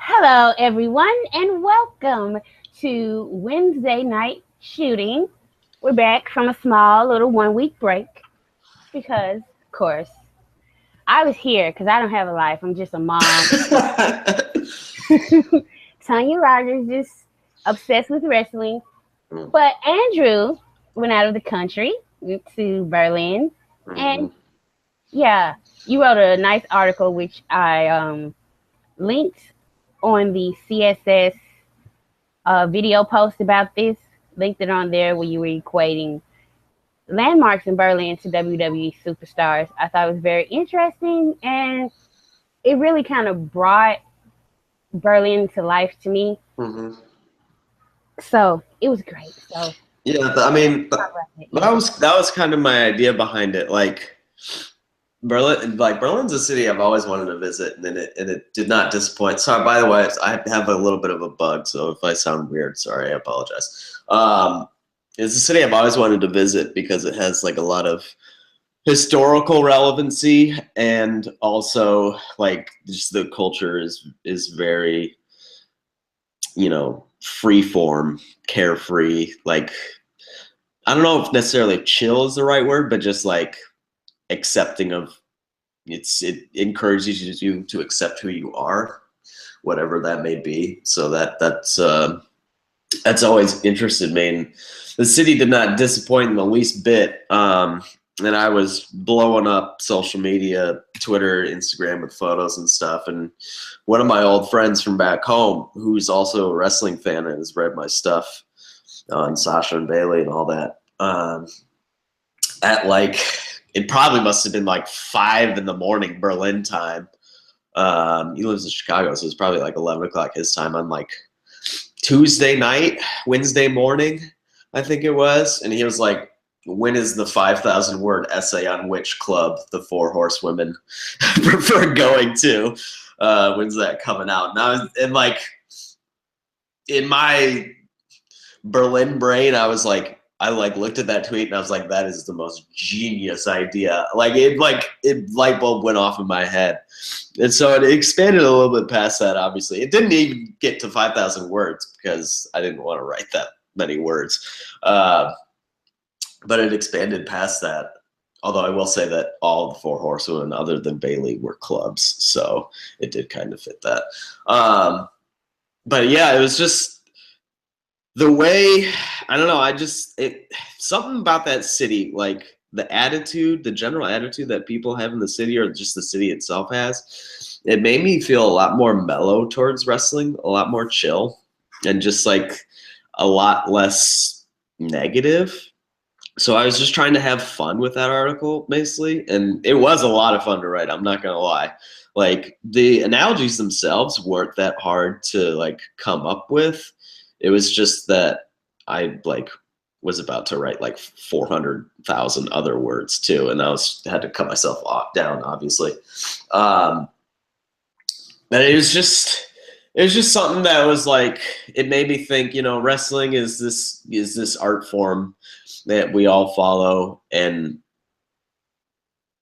Hello, everyone, and welcome to Wednesday night shooting. We're back from a small little 1 week break because, of course, I was here because I don't have a life. I'm just a mom. Tonya Rodgers just obsessed with wrestling. But Andrew went out of the country, went to Berlin, and yeah, you wrote a nice article which I linked on the CSS video post about this. Linked it on there where you were equating landmarks in Berlin to WWE superstars. I thought it was very interesting, and it really kind of brought Berlin to life to me. Mm-hmm. So it was great. So Yeah, I mean, that was kind of my idea behind it. Like Berlin's a city I've always wanted to visit, and it did not disappoint. Sorry, by the way, I have a little bit of a bug, so if I sound weird, sorry, I apologize. It's a city I've always wanted to visit because it has like a lot of historical relevancy, and also like just the culture is very, free form, carefree. Like, I don't know if necessarily chill is the right word, but just like accepting of it encourages you to accept who you are, whatever that may be. So that's always interested me. And the city did not disappoint in the least bit. And I was blowing up social media, Twitter, Instagram with photos and stuff. And one of my old friends from back home, who's also a wrestling fan and has read my stuff on Sasha and Bailey and all that, at like, it probably must have been like 5 a.m. Berlin time. He lives in Chicago, so it's probably like 11 o'clock his time on like Tuesday night, Wednesday morning, I think it was. And he was like, when is the 5,000 word essay on which club the 4 horsewomen prefer going to? When's that coming out? And like, in my Berlin brain, I looked at that tweet and I was like, that is the most genius idea. It light bulb went off in my head. And so it expanded a little bit past that, obviously. It didn't even get to 5,000 words because I didn't want to write that many words. But it expanded past that. Although I will say that all the 4 horsewomen other than Bailey were clubs. So it did kind of fit that. But yeah, it was just the way, I don't know, something about that city, like the general attitude that people have in the city, or just the city itself has, it made me feel a lot more mellow towards wrestling, a lot more chill, and just like a lot less negative. So I was just trying to have fun with that article, basically, and it was a lot of fun to write, I'm not gonna lie. Like, the analogies themselves weren't that hard to like come up with. It was just that I was about to write like 400,000 other words too, and had to cut myself down, obviously. But it was just something that was like, it made me think, wrestling is this art form that we all follow, and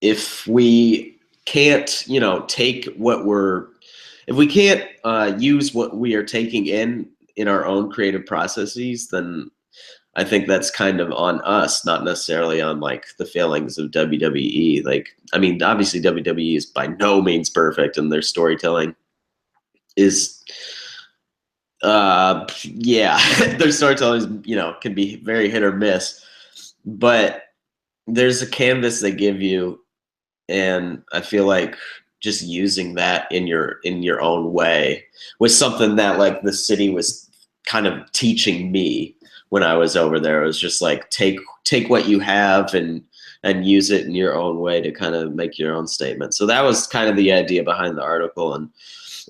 if we can't, if we can't use what we are taking in our own creative processes, then I think that's kind of on us, not necessarily on like the failings of WWE. Like, I mean, obviously WWE is by no means perfect, and their storytelling is, their storytelling is, can be very hit or miss, but there's a canvas they give you, and I feel like just using that in your own way was something that like the city was kind of teaching me when I was over there. It was just like, take what you have and use it in your own way to kind of make your own statement. So that was kind of the idea behind the article, and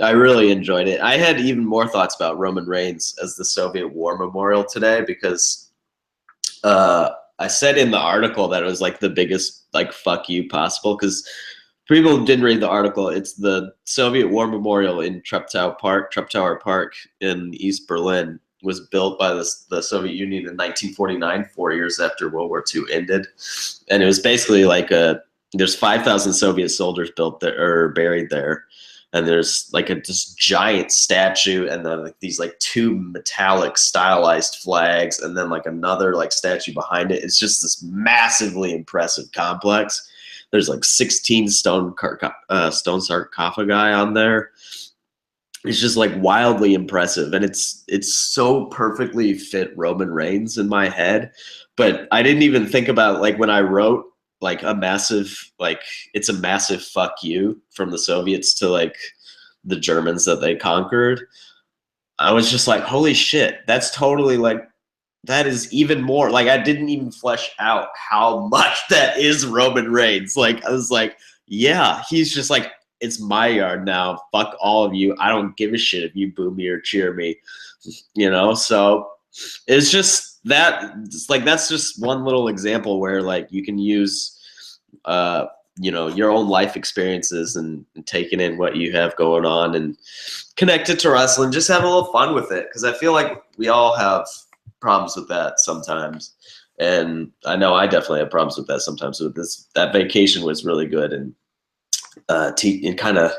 I really enjoyed it. I had even more thoughts about Roman Reigns as the Soviet War Memorial today, because I said in the article that it was like the biggest like fuck you possible, because people who didn't read the article, it's the Soviet War Memorial in Treptower Park in East Berlin. Was built by the Soviet Union in 1949, 4 years after World War II ended. And it was basically like there's 5,000 Soviet soldiers built there or buried there. and there's like this giant statue, and then like these like two metallic stylized flags, and then like another like statue behind it. It's just this massively impressive complex. There's like 16 stone sarcophagi on there. It's just like wildly impressive, and it's so perfectly fit Roman Reigns in my head. But I didn't even think about, like, when I wrote like a massive, like, it's a massive fuck you from the Soviets to like the Germans that they conquered. I was just like, holy shit, that's totally like, that is even more, like, I didn't even flesh out how much that is Roman Reigns. Like, I was like, yeah, he's just like, it's my yard now. Fuck all of you. I don't give a shit if you boo me or cheer me, you know? So it's just that, it's like, that's just one little example where like you can use, you know, your own life experiences and taking in what you have going on and connect it to wrestling. Just have a little fun with it. Cause I feel like we all have problems with that sometimes. And I know I definitely have problems with that sometimes. So that vacation was really good. And kind of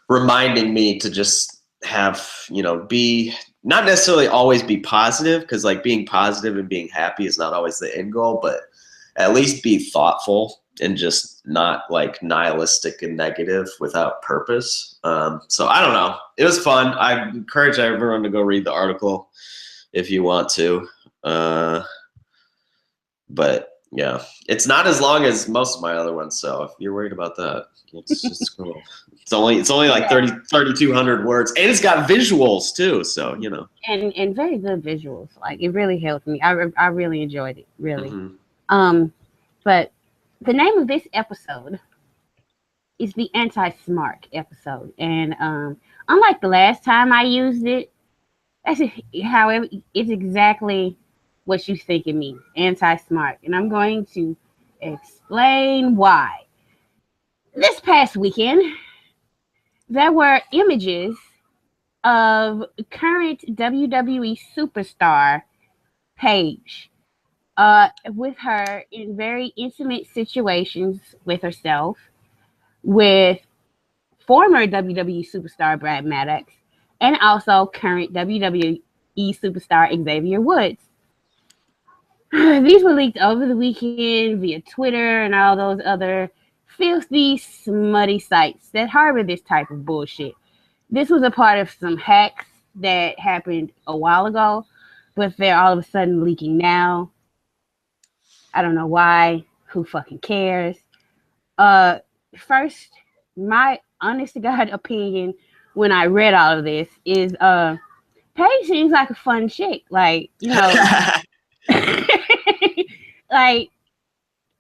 reminding me to just have, you know, be not necessarily always be positive, because like being positive and being happy is not always the end goal, but at least be thoughtful and just not like nihilistic and negative without purpose. So I don't know. It was fun. I encourage everyone to go read the article if you want to. But yeah, it's not as long as most of my other ones. So if you're worried about that, it's just cool. It's only like 3,200 words, and it's got visuals too. So, you know, and very good visuals. Like, it really helped me. I really enjoyed it. Really. Mm-hmm. But the name of this episode is the Anti-Smark episode, and unlike the last time I used it, however, it's exactly what you think it means, anti-smart. And I'm going to explain why. This past weekend, there were images of current WWE superstar Paige with her in very intimate situations with herself, with former WWE superstar Brad Maddox, and also current WWE superstar Xavier Woods. These were leaked over the weekend via Twitter and all those other filthy, smutty sites that harbor this type of bullshit. This was a part of some hacks that happened a while ago, but they're all of a sudden leaking now. I don't know why. Who fucking cares? First, my honest to God opinion when I read all of this is Paige seems like a fun chick. Like, you know, like,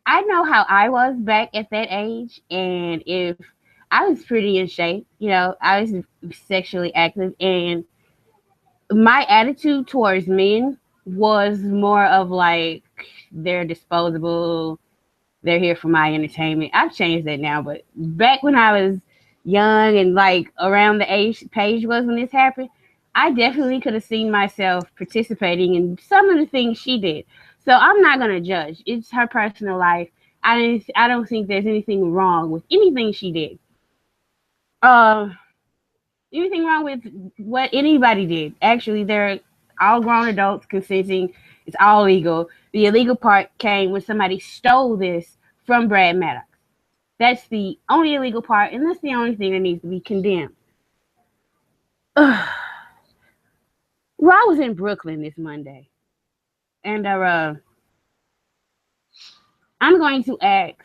I know how I was back at that age, and if I was pretty in shape, you know, I was sexually active, and my attitude towards men was more of like, they're disposable, they're here for my entertainment. I've changed that now, but back when I was young and like around the age Paige was when this happened, I definitely could have seen myself participating in some of the things she did. So I'm not gonna judge. It's her personal life. I don't think there's anything wrong with anything she did. Anything wrong with what anybody did? Actually, they're all grown adults consenting. It's all legal. The illegal part came when somebody stole this from Brad Maddox. That's the only illegal part, and that's the only thing that needs to be condemned. Raw was in Brooklyn this Monday, and I'm going to ask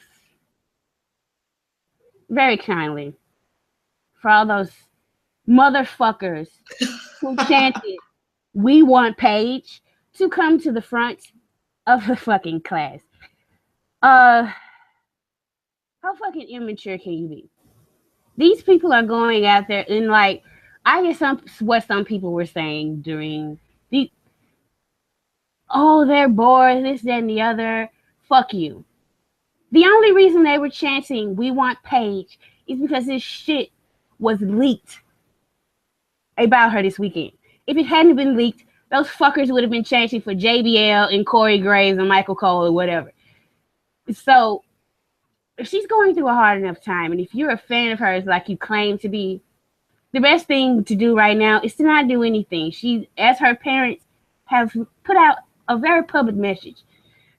very kindly for all those motherfuckers who chanted, "We want Paige," to come to the front of the fucking class. How fucking immature can you be? These people are going out there and, like, I guess what some people were saying during the, oh, they're bored, this, that, and the other. Fuck you. The only reason they were chanting, "We want Paige," is because this shit was leaked about her this weekend. If it hadn't been leaked, those fuckers would have been chanting for JBL and Corey Graves and Michael Cole or whatever. So if she's going through a hard enough time, and if you're a fan of hers like you claim to be, the best thing to do right now is to not do anything. She, as her parents, have put out a very public message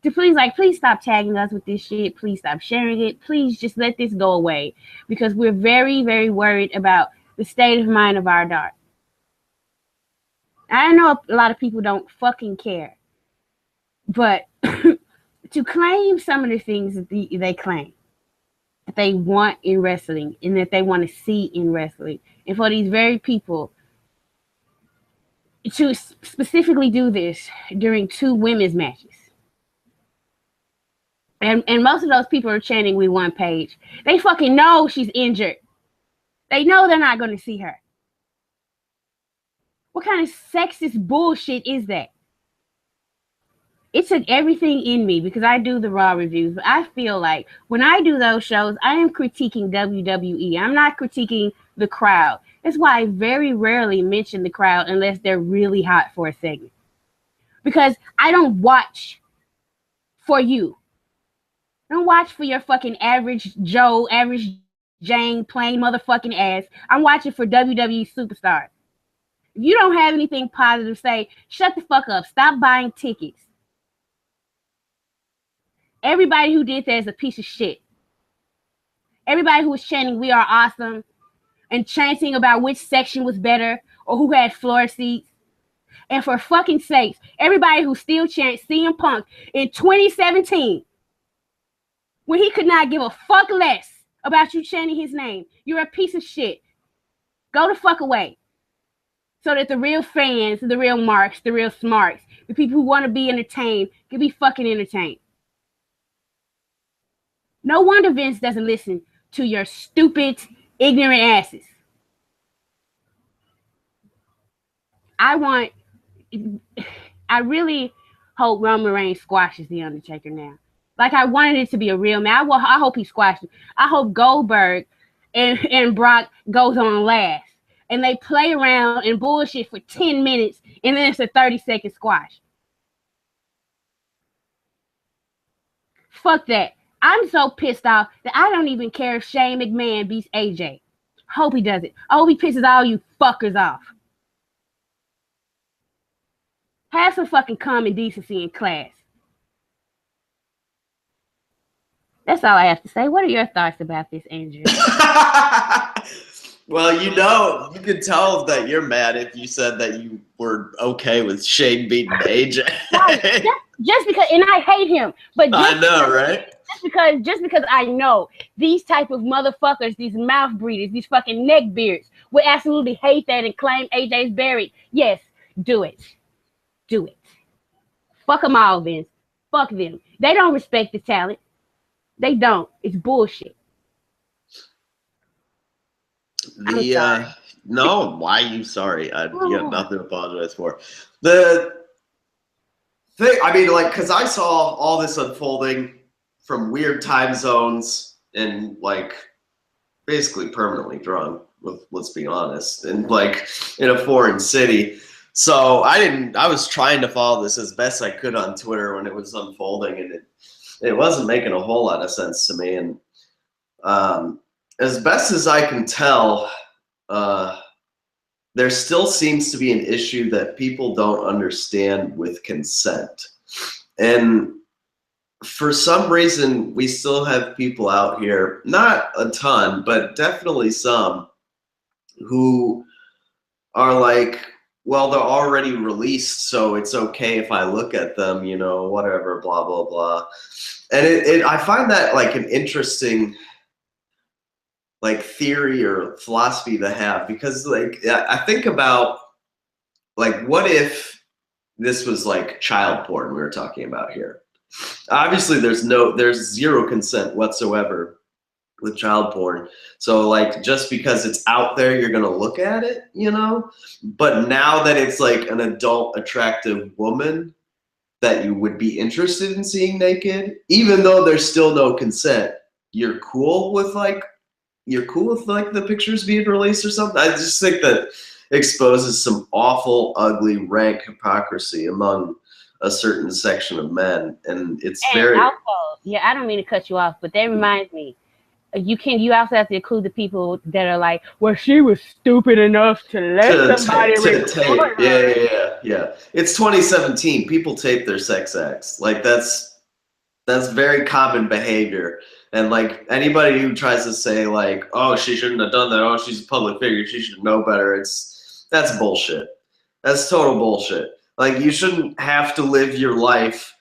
to please stop tagging us with this shit. Please stop sharing it. Please just let this go away, because we're very, very worried about the state of mind of our daughter. I know a lot of people don't fucking care, but to claim some of the things that they claim that they want in wrestling and that they want to see in wrestling, and for these very people to specifically do this during 2 women's matches. And most of those people are chanting, "We want Paige." They fucking know she's injured. They know they're not going to see her. What kind of sexist bullshit is that? It took everything in me, because I do the Raw reviews, but I feel like when I do those shows, I am critiquing WWE. I'm not critiquing the crowd. That's why I very rarely mention the crowd unless they're really hot for a segment. Because I don't watch for you. I don't watch for your fucking average Joe, average Jane, plain motherfucking ass. I'm watching for WWE superstars. If you don't have anything positive to say, shut the fuck up. Stop buying tickets. Everybody who did that is a piece of shit. Everybody who was chanting, "We are awesome," and chanting about which section was better or who had floor seats. And for fucking sakes, everybody who still chants CM Punk in 2017, when he could not give a fuck less about you chanting his name, you're a piece of shit. Go the fuck away. So that the real fans, the real marks, the real smarks, the people who want to be entertained can be fucking entertained. No wonder Vince doesn't listen to your stupid, ignorant asses. I really hope Roman Reigns squashes The Undertaker now. Like, I wanted it to be a real man. I hope he squashed him. I hope Goldberg and Brock goes on last. And they play around and bullshit for 10 minutes, and then it's a 30-second squash. Fuck that. I'm so pissed off that I don't even care if Shane McMahon beats AJ. Hope he does it. I hope he pisses all you fuckers off. Have some fucking common decency and class. That's all I have to say. What are your thoughts about this, Andrew? Well, you could tell that you're mad if you said that you were okay with Shane beating AJ. Right. Just because, and I hate him, but I know, right? Just because I know these type of motherfuckers, these mouth breathers, these fucking neck beards would absolutely hate that and claim AJ's buried. Yes, do it. Do it. Fuck them all, Vince. Fuck them. They don't respect the talent. They don't. It's bullshit. No, why are you sorry? You have nothing to apologize for. The thing, I mean, like, because I saw all this unfolding from weird time zones and, like, basically permanently drunk, let's be honest, and, like, in a foreign city. So I was trying to follow this as best I could on Twitter when it was unfolding, and it wasn't making a whole lot of sense to me. And as best as I can tell, there still seems to be an issue that people don't understand with consent. And for some reason, we still have people out here, not a ton, but definitely some, who are like, well, they're already released, so it's okay if I look at them, you know, whatever, blah, blah, blah. And I find that, like, an interesting, like, theory or philosophy to have, because, like, I think about, like, what if this was like child porn we were talking about here? Obviously, there's zero consent whatsoever with child porn. So, like, just because it's out there, you're gonna look at it, you know? But now that it's like an adult, attractive woman that you would be interested in seeing naked, even though there's still no consent, you're cool with the pictures being released or something. I just think that exposes some awful, ugly, rank hypocrisy among a certain section of men, and it's very. Also, yeah, I don't mean to cut you off, but that reminds me. you also have to include the people that are like, well, she was stupid enough to let somebody record her. Yeah. It's 2017. People tape their sex acts. Like that's very common behavior. And like anybody who tries to say like, oh, she shouldn't have done that. Oh, she's a public figure. She should know better. That's bullshit. That's total bullshit. Like you shouldn't have to live your life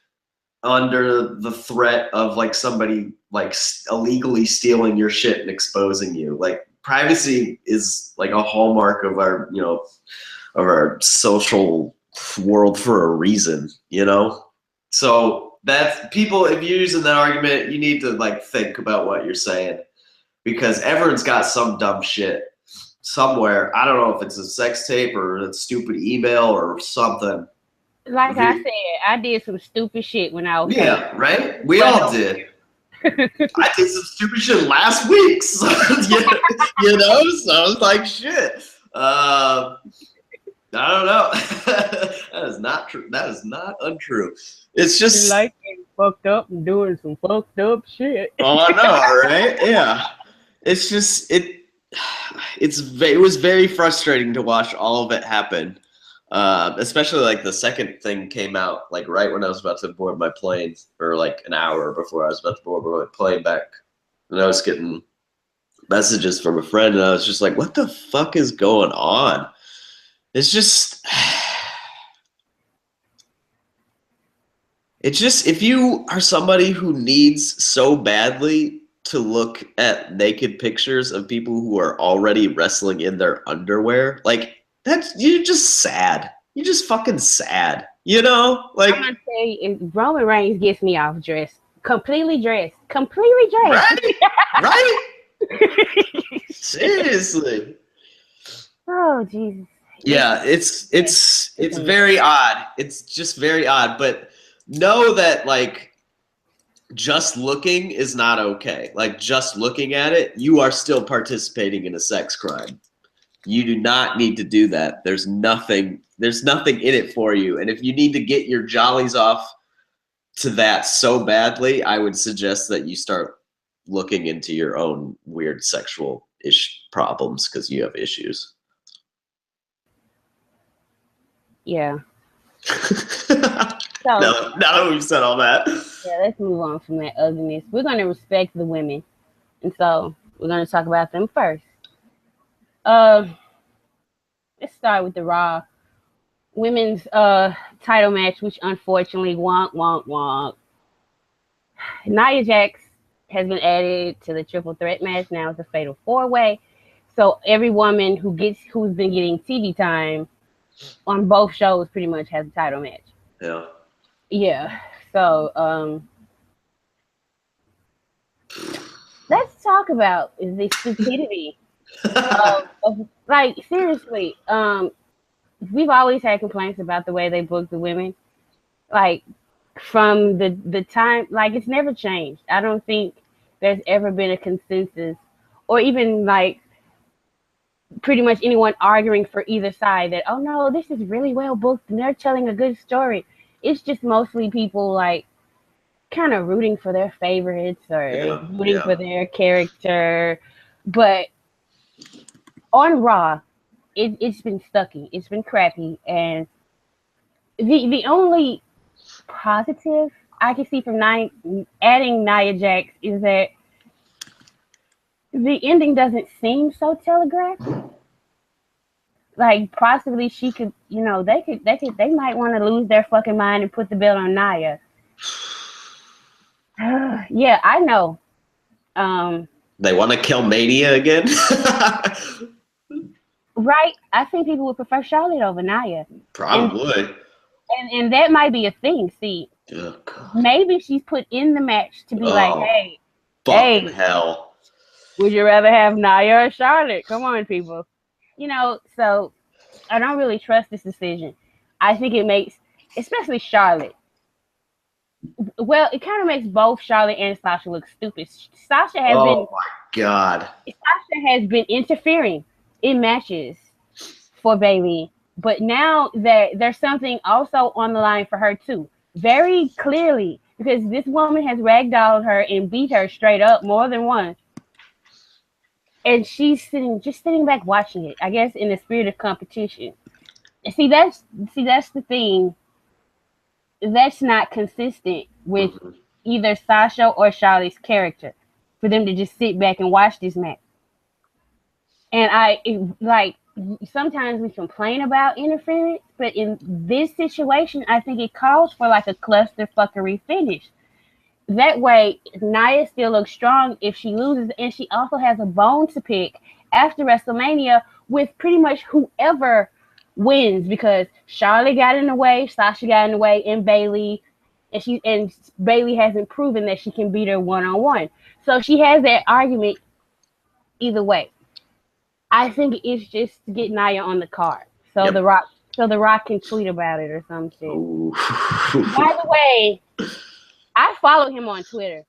under the threat of like somebody like illegally stealing your shit and exposing you. Like privacy is like a hallmark of our, of our social world for a reason, So that's people, if you're using that argument, you need to like think about what you're saying because everyone's got some dumb shit somewhere. I don't know if it's a sex tape or a stupid email or something. Like I said, I did some stupid shit when I was right? We all did. I did some stupid shit last week, so, so it's like shit. I don't know. That is not true. That is not untrue. It's just like getting fucked up and doing some fucked up shit. Oh, I know, right? Yeah. It's just it was very frustrating to watch all of it happen. Especially like the second thing came out like right when I was about to board my plane, or like an hour before I was about to board my plane back, and I was getting messages from a friend, and I was just like, "What the fuck is going on?" It's just if you are somebody who needs so badly to look at naked pictures of people who are already wrestling in their underwear, like. You're just sad. You're just fucking sad. Like I'm gonna say, Roman Reigns gets me off dressed. Completely dressed. Right? Seriously. Oh Jesus. Yeah, it's very odd. It's just very odd. But know that like just looking is not okay. Like just looking at it, you are still participating in a sex crime. You do not need to do that. There's nothing in it for you. And if you need to get your jollies off to that so badly, I would suggest that you start looking into your own weird sexual problems because you have issues. Yeah. Now that we've said all that. Yeah, let's move on from that ugliness. We're going to respect the women. And so we're going to talk about them first. Let's start with the Raw women's title match, which unfortunately wonk. Nia Jax has been added to the triple threat match. Now it's a fatal 4-way. So every woman who's been getting TV time on both shows pretty much has a title match. Yeah. Yeah. So let's talk about the stupidity. Like seriously, we've always had complaints about the way they book the women, like from the time, like it's never changed. I don't think there's ever been a consensus, or even like pretty much anyone arguing for either side that, oh no, this is really well booked and they're telling a good story. It's just mostly people like kind of rooting for their favorites or rooting for their character, but on Raw, it's been sucky. It's been crappy. And the only positive I can see from adding Nia Jax is that the ending doesn't seem so telegraphed. Like possibly she could, they might want to lose their fucking mind and put the belt on Nia. Yeah, I know. They want to kill Mania again? Right? I think people would prefer Charlotte over Nia. Probably. And that might be a thing. See, maybe she's put in the match to be like, hey, hell. Would you rather have Nia or Charlotte? Come on, people. So I don't really trust this decision. I think it makes, especially Charlotte. Well, it kind of makes both Charlotte and Sasha look stupid. Sasha has Oh my God. Sasha has been interfering in matches for Bayley, but now there's something also on the line for her too, very clearly, because this woman has ragdolled her and beat her straight up more than once. and she's sitting back watching it. I guess in the spirit of competition. See, that's the thing. That's not consistent with either Sasha or Charlotte's character for them to just sit back and watch this match. And like sometimes we complain about interference, but in this situation, I think it calls for like a clusterfuckery finish. That way, Nia still looks strong if she loses, and she also has a bone to pick after WrestleMania with pretty much whoever wins, because Charlotte got in the way, Sasha got in the way, and Bayley, and Bayley hasn't proven that she can beat her one-on-one. So she has that argument either way. I think it's just to get Nia on the card, so the Rock can tweet about it or some shit. By the way, I follow him on Twitter.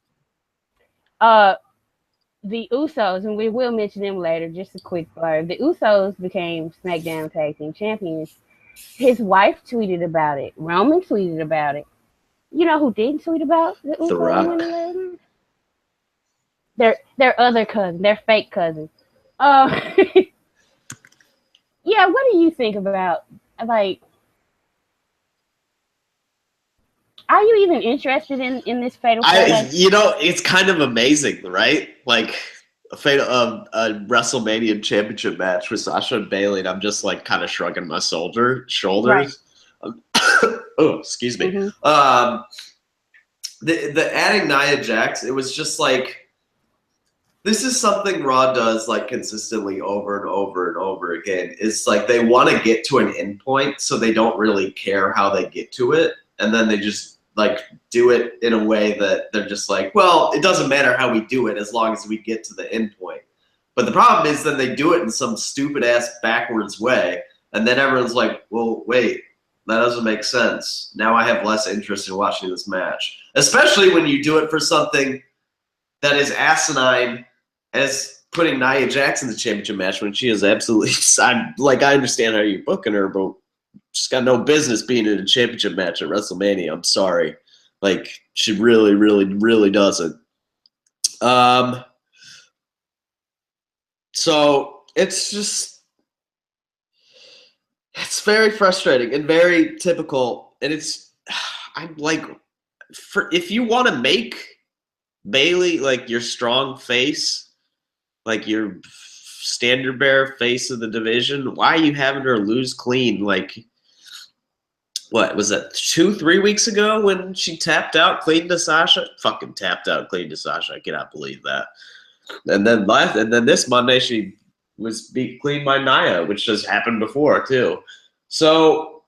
The Usos, and we will mention them later, just a quick blurb. The Usos became SmackDown Tag Team Champions. His wife tweeted about it. Roman tweeted about it. You know who didn't tweet about the Usos? The Rock. Their other cousin, their fake cousin. Yeah, what do you think about, like, are you even interested in this fatal four-way? You know, it's kind of amazing, right? Like a WrestleMania championship match with Sasha and Bayley, and I'm just like kind of shrugging my shoulders. Right. Oh, excuse me. Mm-hmm. The adding Nia Jax, it was just like, this is something Raw does like consistently over and over and over again. It's like they want to get to an endpoint, so they don't really care how they get to it, and then they just like do it in a way that they're just like, well, it doesn't matter how we do it as long as we get to the end point. But the problem is then they do it in some stupid ass backwards way, and then everyone's like, well, wait, that doesn't make sense. Now I have less interest in watching this match, especially when you do it for something that is asinine as putting Nia Jax in the championship match when she is absolutely, I understand how you're booking her, but she's got no business being in a championship match at WrestleMania. I'm sorry. Like, she really, really, really doesn't. So it's just, it's very frustrating and very typical. And I'm like, if you want to make Bayley like your strong face, like your standard bearer face of the division, why are you having her lose clean? Like, what was that, 2-3 weeks ago when she tapped out clean to Sasha? Fucking tapped out clean to Sasha. I cannot believe that. And then this Monday she was beat clean by Nia, which just happened before too. So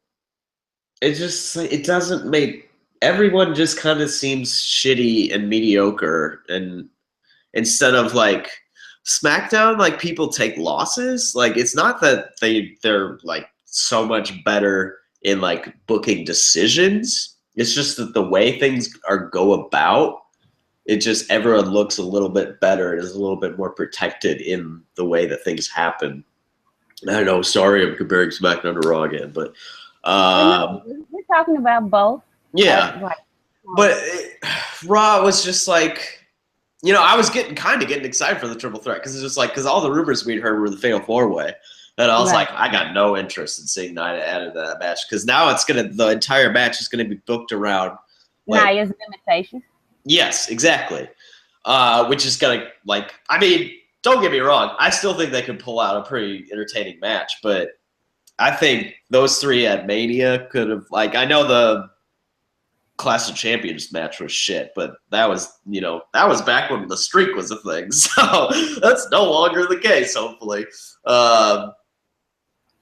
it doesn't make, everyone just kind of seems shitty and mediocre, and instead of like SmackDown, like people take losses. Like, it's not that they're like so much better in like booking decisions. It's just that the way things go about, it just, everyone looks a little bit better. It is a little bit more protected in the way that things happen. I know, sorry, I'm comparing SmackDown to Raw again, but we're talking about both. Yeah, but Raw was just like, you know, I was getting excited for the triple threat because it's just like, because all the rumors we'd heard were the fatal four-way, and I was like, I got no interest in seeing Nia added to that match, because now the entire match is gonna be booked around like, Nia's limitations. Yes, exactly. Which is gonna, like, I mean, don't get me wrong, I still think they could pull out a pretty entertaining match, but I think those three at Mania could have, like, I know the Clash of Champions match was shit, but that was back when the streak was a thing, so that's no longer the case, hopefully.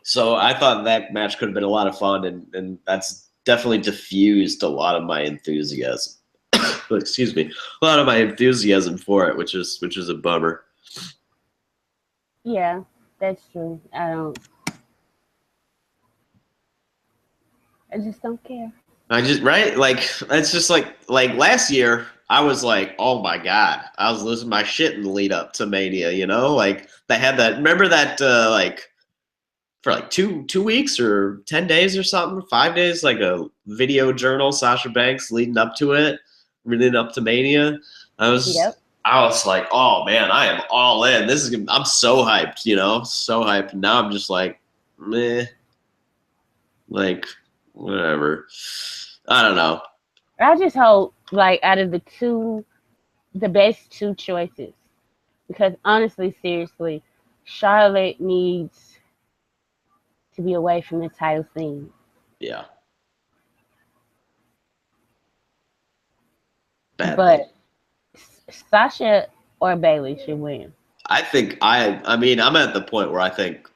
So I thought that match could have been a lot of fun, and that's definitely diffused a lot of my enthusiasm. Excuse me, a lot of my enthusiasm for it, which is a bummer. Yeah, that's true. I just don't care. Like, it's just like last year, I was like, oh my God, I was losing my shit in the lead up to Mania, you know? Like, they had that, remember that, like, for like two weeks or 10 days or something, 5 days, like a video journal, Sasha Banks leading up to Mania. I I was like, oh man, I am all in. I'm so hyped, so hyped. Now I'm just like, meh, like whatever. I don't know. I just hope, like, out of the best two choices, because honestly, seriously, Charlotte needs to be away from the title scene. Yeah. But Sasha or Bayley should win. I think I'm at the point where I think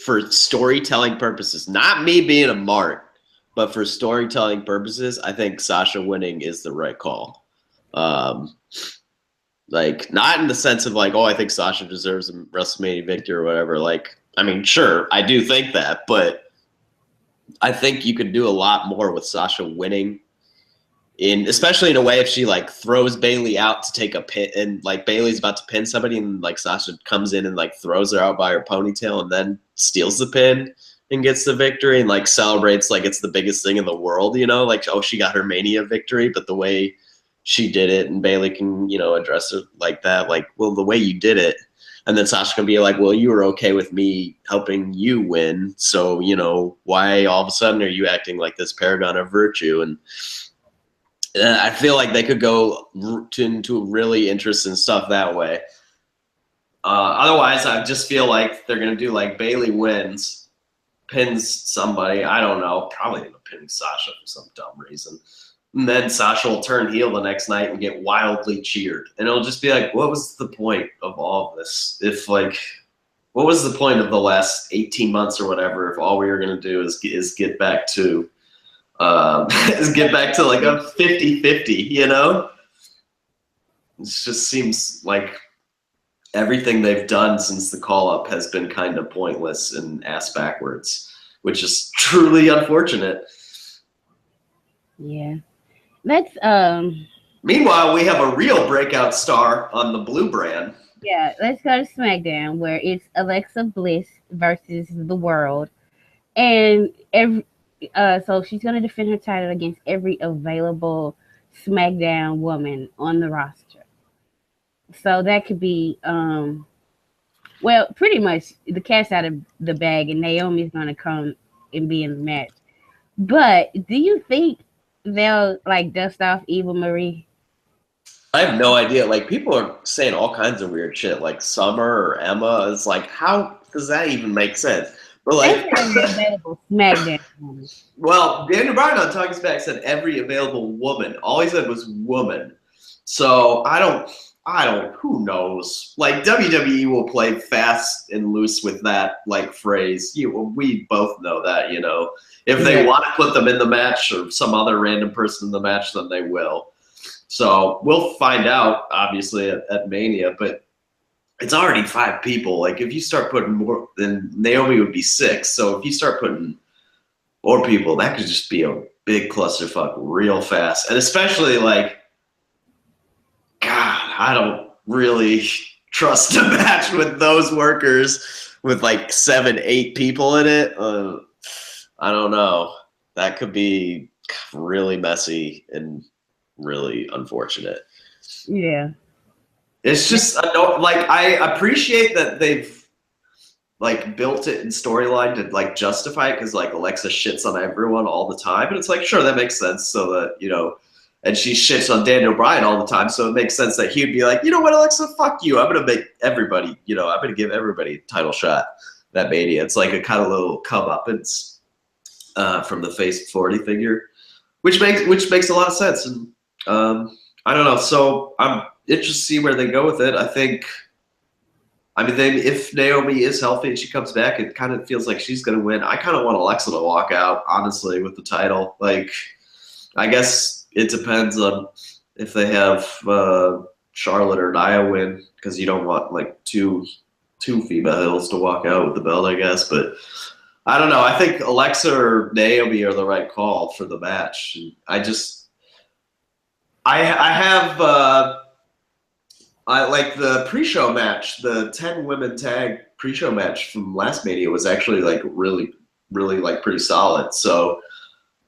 for storytelling purposes, not me being a mark, but for storytelling purposes, I think Sasha winning is the right call. Like, not in the sense of like, oh, I think Sasha deserves a WrestleMania victory or whatever. Like, I mean, sure, I do think that, but I think you could do a lot more with Sasha winning, especially in a way if she like throws Bayley out to take a pin, and like Bayley's about to pin somebody, and like Sasha comes in and like throws her out by her ponytail and then steals the pin and gets the victory and like celebrates like it's the biggest thing in the world, like, oh, she got her Mania victory, but the way she did it, and Bayley can, address it like that, like, well, the way you did it. And then Sasha can be like, well, you were okay with me helping you win, so, why all of a sudden are you acting like this paragon of virtue? And I feel like they could go into really interesting stuff that way. Otherwise, I just feel like they're going to do like Bayley wins, pins somebody. I don't know. Probably going to pin Sasha for some dumb reason. And then Sasha will turn heel the next night and get wildly cheered. And it'll just be like, what was the point of all of this? What was the point of the last 18 months or whatever if all we were going to do is get back to like a 50-50, It just seems like everything they've done since the call-up has been kind of pointless and ass backwards, which is truly unfortunate. Yeah. Let's Meanwhile, we have a real breakout star on the blue brand. Yeah, let's go to SmackDown, where it's Alexa Bliss versus The World. And so she's going to defend her title against every available SmackDown woman on the roster. So that could be, well, pretty much the cat's out of the bag, and Naomi's going to come and be in the match. But do you think they'll like dust off Eva Marie? I have no idea. Like, people are saying all kinds of weird shit, like Summer or Emma. It's like, how does that even make sense? But like, available SmackDown woman. Well, Daniel Bryan on Talking Smack said every available woman. All he said was woman. So I don't. Who knows? Like, WWE will play fast and loose with that like phrase. We both know that. If they want to put them in the match or some other random person in the match, then they will. So we'll find out, obviously, at Mania. But it's already 5 people. Like, if you start putting more, then Naomi would be 6. So if you start putting more people, that could just be a big clusterfuck real fast. And especially, like, God, I don't really trust a match with those workers with like 7, 8 people in it. I don't know. That could be really messy and really unfortunate. Yeah. It's just, I appreciate that they've like built it in storyline to like justify it, because like Alexa shits on everyone all the time. And it's like, sure, that makes sense. So that, and she shits on Daniel Bryan all the time. So it makes sense that he'd be like, you know what, Alexa, fuck you. I'm going to make everybody, I'm going to give everybody a title shot that Mania. It's like a kind of little come-uppance from the face 40 figure, which makes a lot of sense. And I don't know. So I'm interested to see where they go with it. If Naomi is healthy and she comes back, it kind of feels like she's going to win. I kind of want Alexa to walk out, honestly, with the title. Like, I guess it depends on if they have Charlotte or Nia win, because you don't want like two female heels to walk out with the belt, I guess. But I don't know. I think Alexa or Naomi are the right call for the match. I like the pre-show match, the 10 women tag pre-show match from last Mania was actually like really, really like pretty solid. So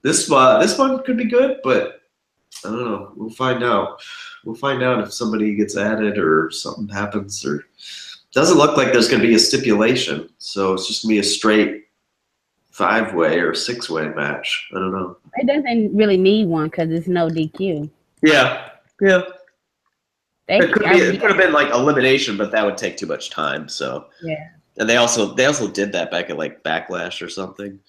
this one could be good, but I don't know. We'll find out. We'll find out if somebody gets added or something happens. Or doesn't look like there's going to be a stipulation, so it's just going to be a straight 5-way or 6-way match. I don't know. It doesn't really need one because it's no DQ. Yeah. It could have been like elimination, but that would take too much time. So yeah. And they also did that back at like Backlash or something.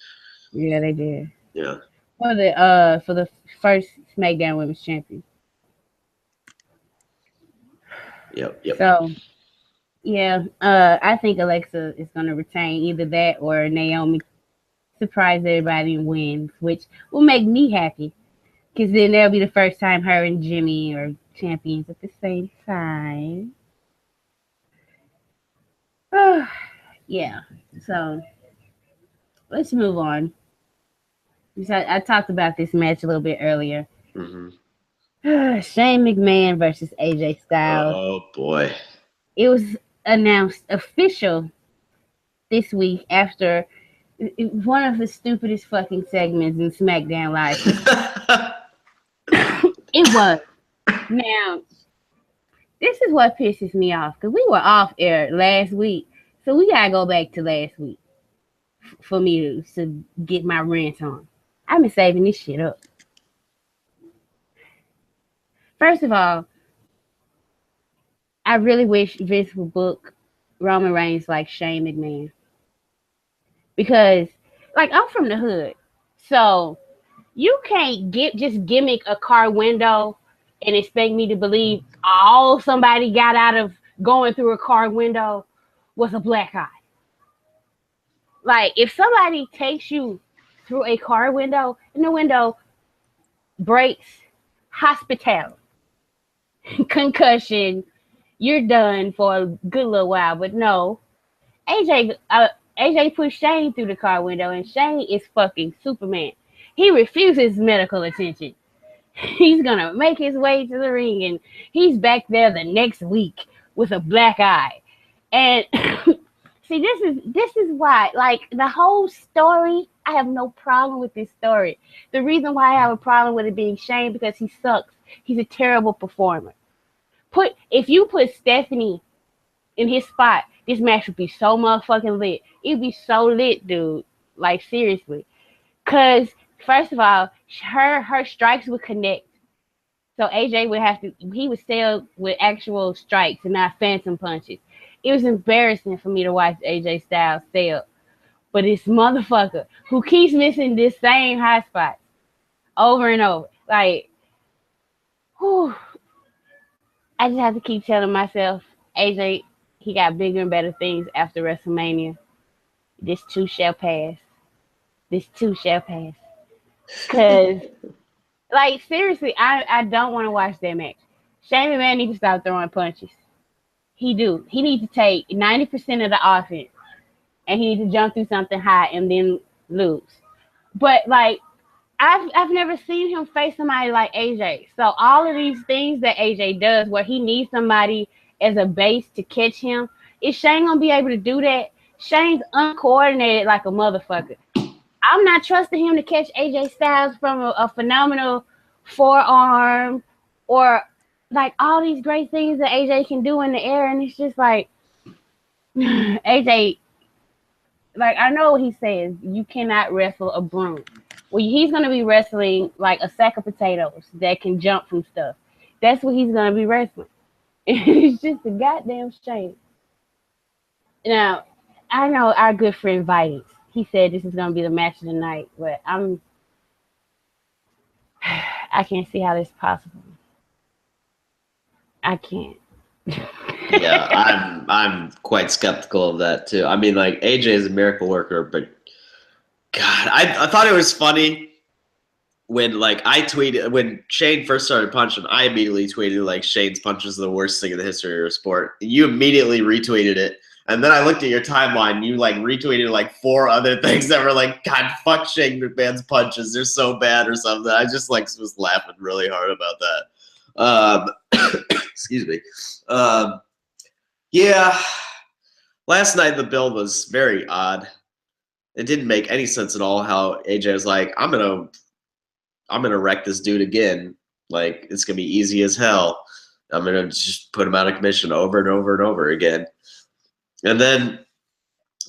Yeah, they did. Yeah. For the first SmackDown Women's Champion. Yep. So, yeah, I think Alexa is going to retain either that or Naomi surprise everybody and wins, which will make me happy because then that'll be the first time her and Jimmy are champions at the same time. Yeah, so let's move on. I talked about this match a little bit earlier. Mm-hmm. Shane McMahon versus AJ Styles. Oh boy! It was announced official this week after one of the stupidest fucking segments in SmackDown Live. It was. Now, this is what pisses me off because we were off air last week, so we gotta go back to last week for me to get my rant on. I've been saving this shit up. First of all, I really wish Vince would book Roman Reigns like Shane McMahon. Because, like, I'm from the hood. So, you can't just gimmick a car window and expect me to believe all somebody got out of going through a car window was a black eye. Like, if somebody takes you through a car window and the window breaks, hospital, concussion, you're done for a good little while. But no, AJ pushed Shane through the car window, and Shane is fucking Superman. He refuses medical attention. He's gonna make his way to the ring, and he's back there the next week with a black eye. And see, this is why, like, the whole story, I have no problem with this story. The reason why I have a problem with it being Shane because he sucks. He's a terrible performer. If you put Stephanie in his spot, this match would be so motherfucking lit. It'd be so lit, dude. Like, seriously. Because, first of all, her strikes would connect. So AJ he would sell with actual strikes and not phantom punches. It was embarrassing for me to watch AJ Styles sell. But this motherfucker who keeps missing this same high spot over and over. Like, whew. I just have to keep telling myself, AJ, he got bigger and better things after WrestleMania. This too shall pass. Because, like, seriously, I don't want to watch that match. Shane McMahon needs to stop throwing punches. He needs to take 90% of the offense, and he needs to jump through something high and then lose. But, like, I've never seen him face somebody like AJ. So all of these things that AJ does where he needs somebody as a base to catch him, is Shane gonna be able to do that? Shane's uncoordinated like a motherfucker. I'm not trusting him to catch AJ Styles from a phenomenal forearm or like all these great things that AJ can do in the air. And it's just like, AJ, like, I know what he says. You cannot wrestle a broom. Well, he's going to be wrestling like a sack of potatoes that can jump from stuff. That's what he's going to be wrestling. It's just a goddamn shame. Now, I know our good friend Vitus. He said this is going to be the match of the night, but I can't see how this is possible. I can't. Yeah, I'm quite skeptical of that too. I mean, like, AJ is a miracle worker, but God, I thought it was funny when, like, when Shane first started punching, I immediately tweeted, like, Shane's punches are the worst thing in the history of your sport. You immediately retweeted it. And then I looked at your timeline, and you, like, retweeted, like, 4 other things that were like, God, fuck Shane McMahon's punches. They're so bad or something. I just, like, was laughing really hard about that. Excuse me. Yeah. Last night, the build was very odd. It didn't make any sense at all how AJ was like, I'm gonna wreck this dude again. Like, it's gonna be easy as hell. I'm going to just put him out of commission over and over and over again. And then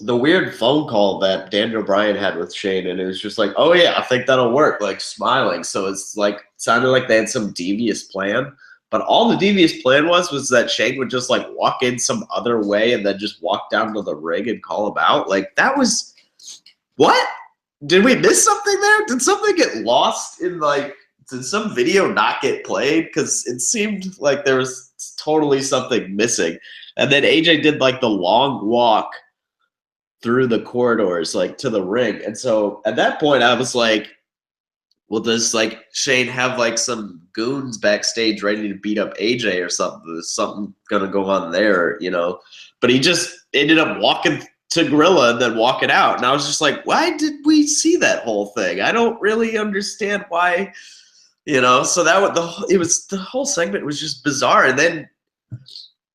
the weird phone call that Daniel Bryan had with Shane, and it was just like, oh yeah, I think that'll work, like smiling. So it's like, sounded like they had some devious plan. But all the devious plan was that Shane would just like walk in some other way and then just walk down to the ring and call him out. Like, that was, what? Did we miss something there? Did something get lost in, like, did some video not get played? Because it seemed like there was totally something missing. And then AJ did like the long walk through the corridors, like to the ring. And so at that point I was like, well, does like Shane have like some goons backstage ready to beat up AJ or something? There's something gonna go on there, you know? But he just ended up walking to Gorilla and then walking out. And I was just like, why did we see that whole thing? I don't really understand why, you know? So that was the whole segment was just bizarre. And then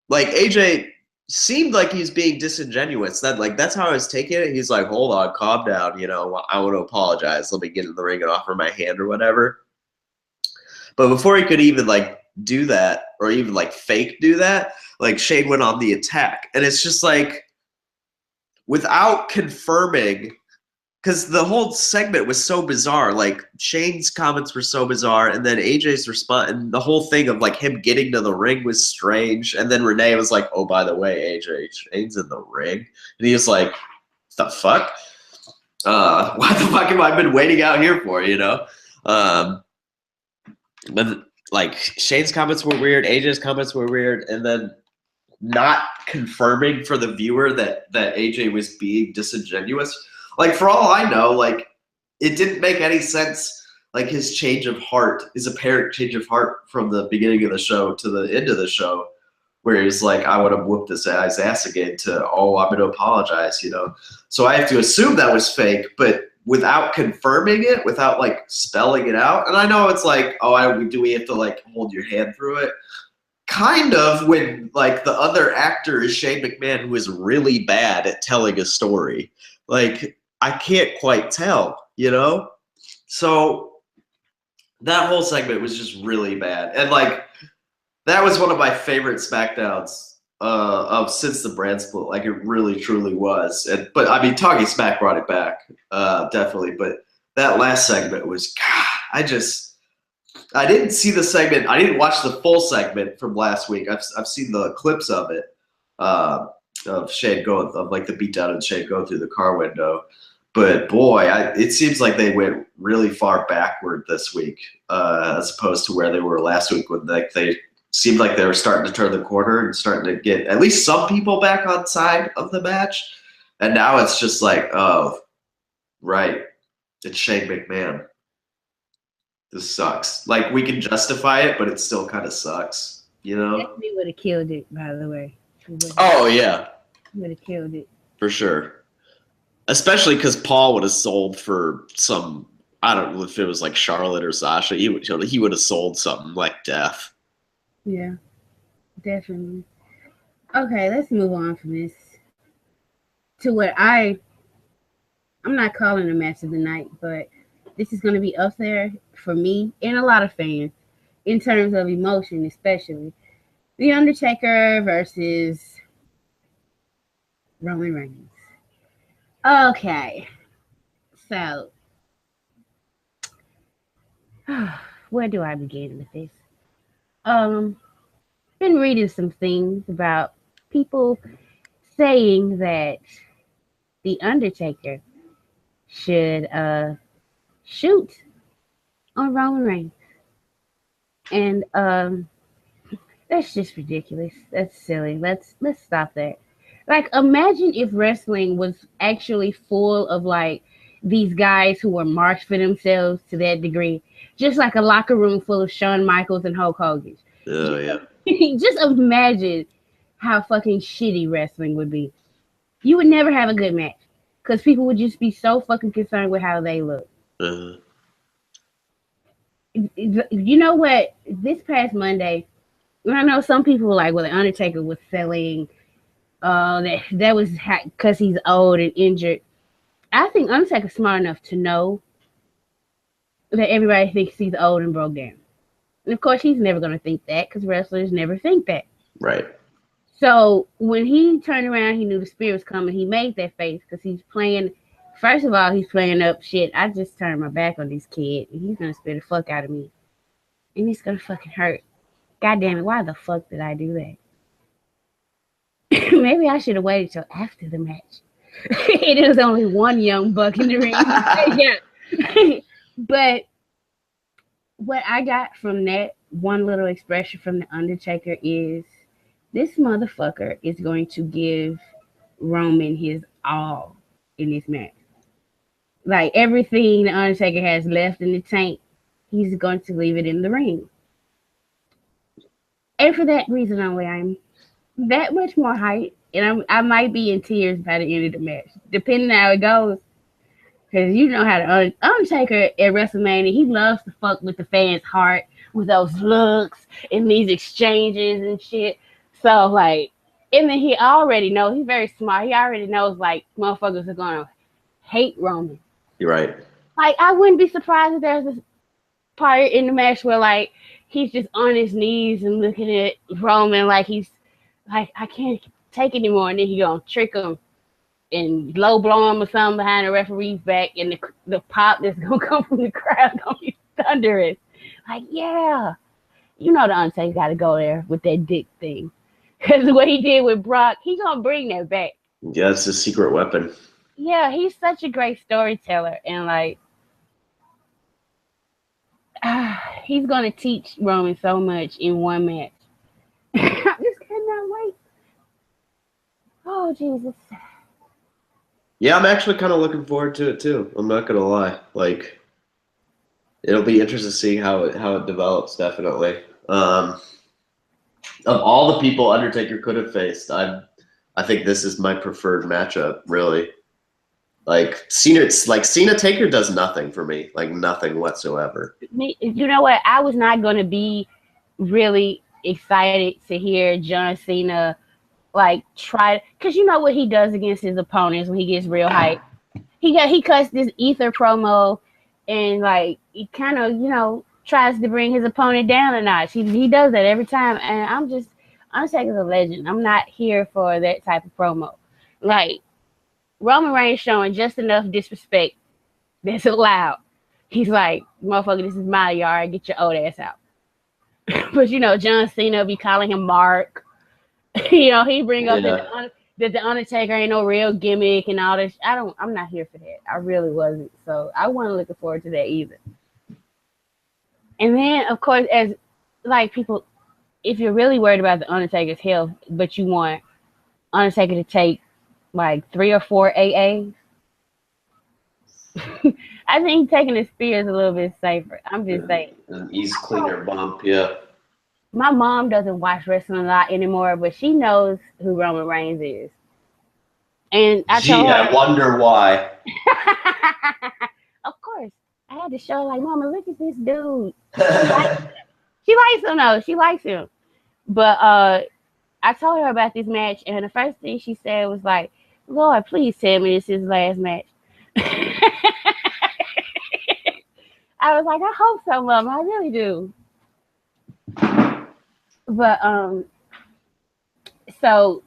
like AJ seemed like he's being disingenuous. That's how I was taking it. He's like, hold on, calm down, you know, I want to apologize. Let me get in the ring and offer my hand or whatever. But before he could even like do that or even like fake do that, like Shane went on the attack. And it's just like, without confirming, because the whole segment was so bizarre. Like Shane's comments were so bizarre, and then AJ's response, and the whole thing of like him getting to the ring was strange. And then Renee was like, "Oh, by the way, AJ, Shane's in the ring," and he was like, "The fuck? What the fuck have I been waiting out here for?" You know? But like Shane's comments were weird, AJ's comments were weird, and then not confirming for the viewer that AJ was being disingenuous. Like, for all I know, like, it didn't make any sense, like, his change of heart, his apparent change of heart from the beginning of the show to the end of the show, where he's like, I would have whooped this guy's ass again, to, oh, I'm going to apologize, you know? So I have to assume that was fake, but without confirming it, without, like, spelling it out, and I know it's like, oh, do we have to, like, hold your hand through it? Kind of, when, like, the other actor is Shane McMahon, who is really bad at telling a story. Like, I can't quite tell, you know? So that whole segment was just really bad. And, like, that was one of my favorite SmackDowns of since the brand split. Like, it really, truly was. But, I mean, Talking Smack brought it back, definitely. But that last segment was, God, I didn't see the segment. I didn't watch the full segment from last week. I've seen the clips of it, of Shane going, of like the beatdown and Shane going through the car window. But boy, it seems like they went really far backward this week, as opposed to where they were last week, when they seemed like they were starting to turn the corner and starting to get at least some people back on side of the match. And now it's just like, oh, right, it's Shane McMahon. This sucks. Like, we can justify it, but it still kind of sucks, you know? Definitely would have killed it, by the way. Oh, yeah. Would have killed it. For sure. Especially because Paul would have sold for some, I don't know if it was like Charlotte or Sasha, he would have sold something like death. Yeah, definitely. Okay, let's move on from this to what I'm not calling a match of the night, but this is going to be up there for me and a lot of fans in terms of emotion, especially. The Undertaker versus Roman Reigns. Okay, so where do I begin with this? Been reading some things about people saying that the Undertaker should shoot on Roman Reigns, and that's just ridiculous. That's silly. Let's stop that. Like, imagine if wrestling was actually full of like these guys who were marked for themselves to that degree, just like a locker room full of Shawn Michaels and Hulk Hogan. Oh yeah. Just imagine how fucking shitty wrestling would be. You would never have a good match because people would just be so fucking concerned with how they look. Uh-huh. You know what? This past Monday, I know some people were like, well, the Undertaker was selling. That was because he's old and injured. I think Undertaker's smart enough to know that everybody thinks he's old and broke down. And of course, he's never going to think that because wrestlers never think that. Right. So when he turned around, he knew the spirit was coming. He made that face because he's playing. First of all, he's playing up shit. I just turned my back on this kid, and he's going to spit the fuck out of me. And it's going to fucking hurt. God damn it, why the fuck did I do that? Maybe I should have waited till after the match. It was only one young buck in the ring. Yeah. But what I got from that one little expression from The Undertaker is this motherfucker is going to give Roman his all in this match. Like everything The Undertaker has left in the tank, he's going to leave it in the ring. And for that reason only, I'm that much more hyped. And I might be in tears by the end of the match, depending on how it goes. Because you know how the Undertaker at WrestleMania, he loves to fuck with the fans' heart with those looks and these exchanges and shit. So, like, and then he already knows, he's very smart. He already knows, like, motherfuckers are going to hate Roman. You're right. Like, I wouldn't be surprised if there's this part in the match where, like, he's just on his knees and looking at Roman like he's, like, I can't take it anymore. And then he gonna trick him and low blow him or something behind the referee's back, and the pop that's gonna come from the crowd gonna be thunderous. Like, yeah, you know the Undertaker got to go there with that dick thing, because what he did with Brock, he gonna bring that back. Yeah, it's a secret weapon. Yeah, he's such a great storyteller, and like, he's gonna teach Roman so much in one match. I just cannot wait. Oh, Jesus. Yeah, I'm actually kind of looking forward to it too. I'm not gonna lie. Like, it'll be interesting to see how it develops. Definitely. Of all the people Undertaker could have faced, I think this is my preferred matchup. Really, like Cena Taker does nothing for me. Like nothing whatsoever. You know what? I was not gonna be really excited to hear John Cena like try, because you know what he does against his opponents when he gets real hype. He cuts this ether promo and like he kind of, you know, tries to bring his opponent down a notch. He does that every time, and Undertaker's a legend. I'm not here for that type of promo. Like Roman Reigns showing just enough disrespect that's allowed. He's like, motherfucker, this is my yard. Get your old ass out. But you know, John Cena be calling him Mark. You know, he bring up that the Undertaker ain't no real gimmick and all this. I'm not here for that. I really wasn't. So I wasn't looking forward to that either. And then, of course, as like people, if you're really worried about the Undertaker's health, but you want Undertaker to take like 3 or 4 AAs, I think taking the spear is a little bit safer. I'm just saying. An easy cleaner bump, yeah. My mom doesn't watch wrestling a lot anymore, but she knows who Roman Reigns is. And I told her, I wonder why. Of course. I had to show her, like, Mama, look at this dude. She likes him, though. She likes him. But I told her about this match, and the first thing she said was like, Lord, please tell me this is his last match. I was like, I hope so, Mom. I really do. But so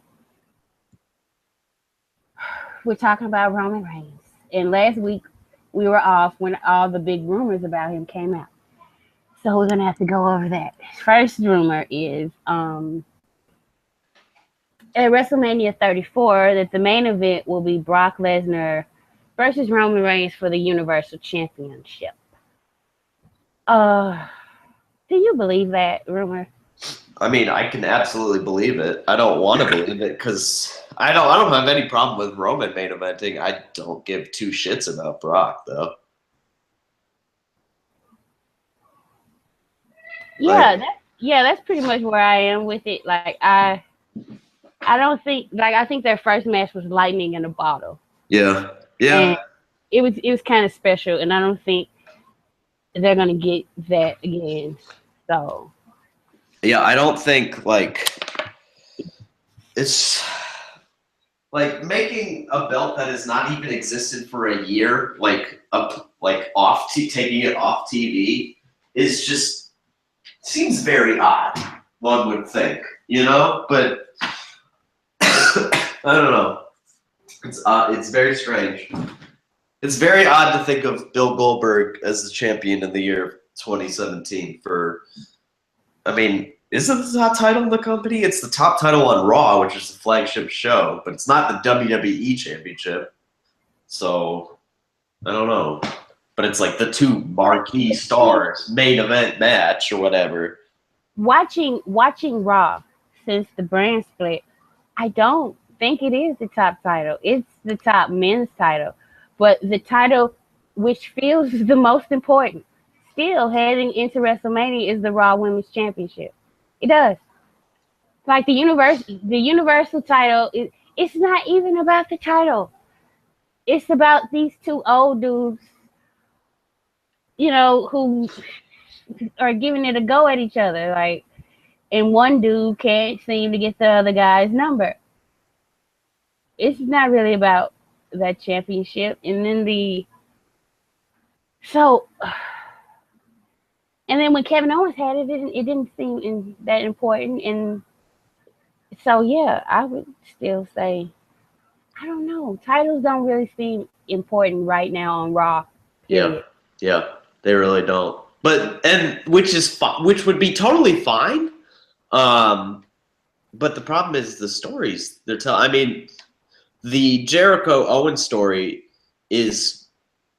we're talking about Roman Reigns, and last week we were off when all the big rumors about him came out. So we're gonna have to go over that. First rumor is at WrestleMania 34 that the main event will be Brock Lesnar versus Roman Reigns for the Universal Championship. Do you believe that rumor? I mean, I can absolutely believe it. I don't want to believe it because I don't have any problem with Roman main eventing. I don't give 2 shits about Brock though. Yeah, that's pretty much where I am with it. Like I don't think, like, I think their first match was lightning in a bottle. Yeah. And it was kind of special, and I don't think they're gonna get that again. So yeah, I don't think like it's like making a belt that has not even existed for a year, taking it off TV is just Seems very odd, one would think, you know? But I don't know. It's odd. It's very strange. It's very odd to think of Bill Goldberg as the champion in the year 2017 for, I mean, isn't it the top title in the company? It's the top title on Raw, which is the flagship show, but it's not the WWE Championship. So, I don't know. But it's like the two marquee stars main event match or whatever. Watching Raw since the brand split, I don't think it is the top title. It's the top men's title. But the title which feels the most important still heading into WrestleMania is the Raw Women's Championship. It does. Like the universal title, it's not even about the title. It's about these two old dudes, you know, who are giving it a go at each other. Like, and one dude can't seem to get the other guy's number. It's not really about that championship. And then and then when Kevin Owens had it, it didn't seem that important. And so, yeah, I would still say, I don't know. Titles don't really seem important right now on Raw. Period. Yeah, they really don't. But which would be totally fine. But the problem is the stories they're telling. I mean, the Jericho Owens story is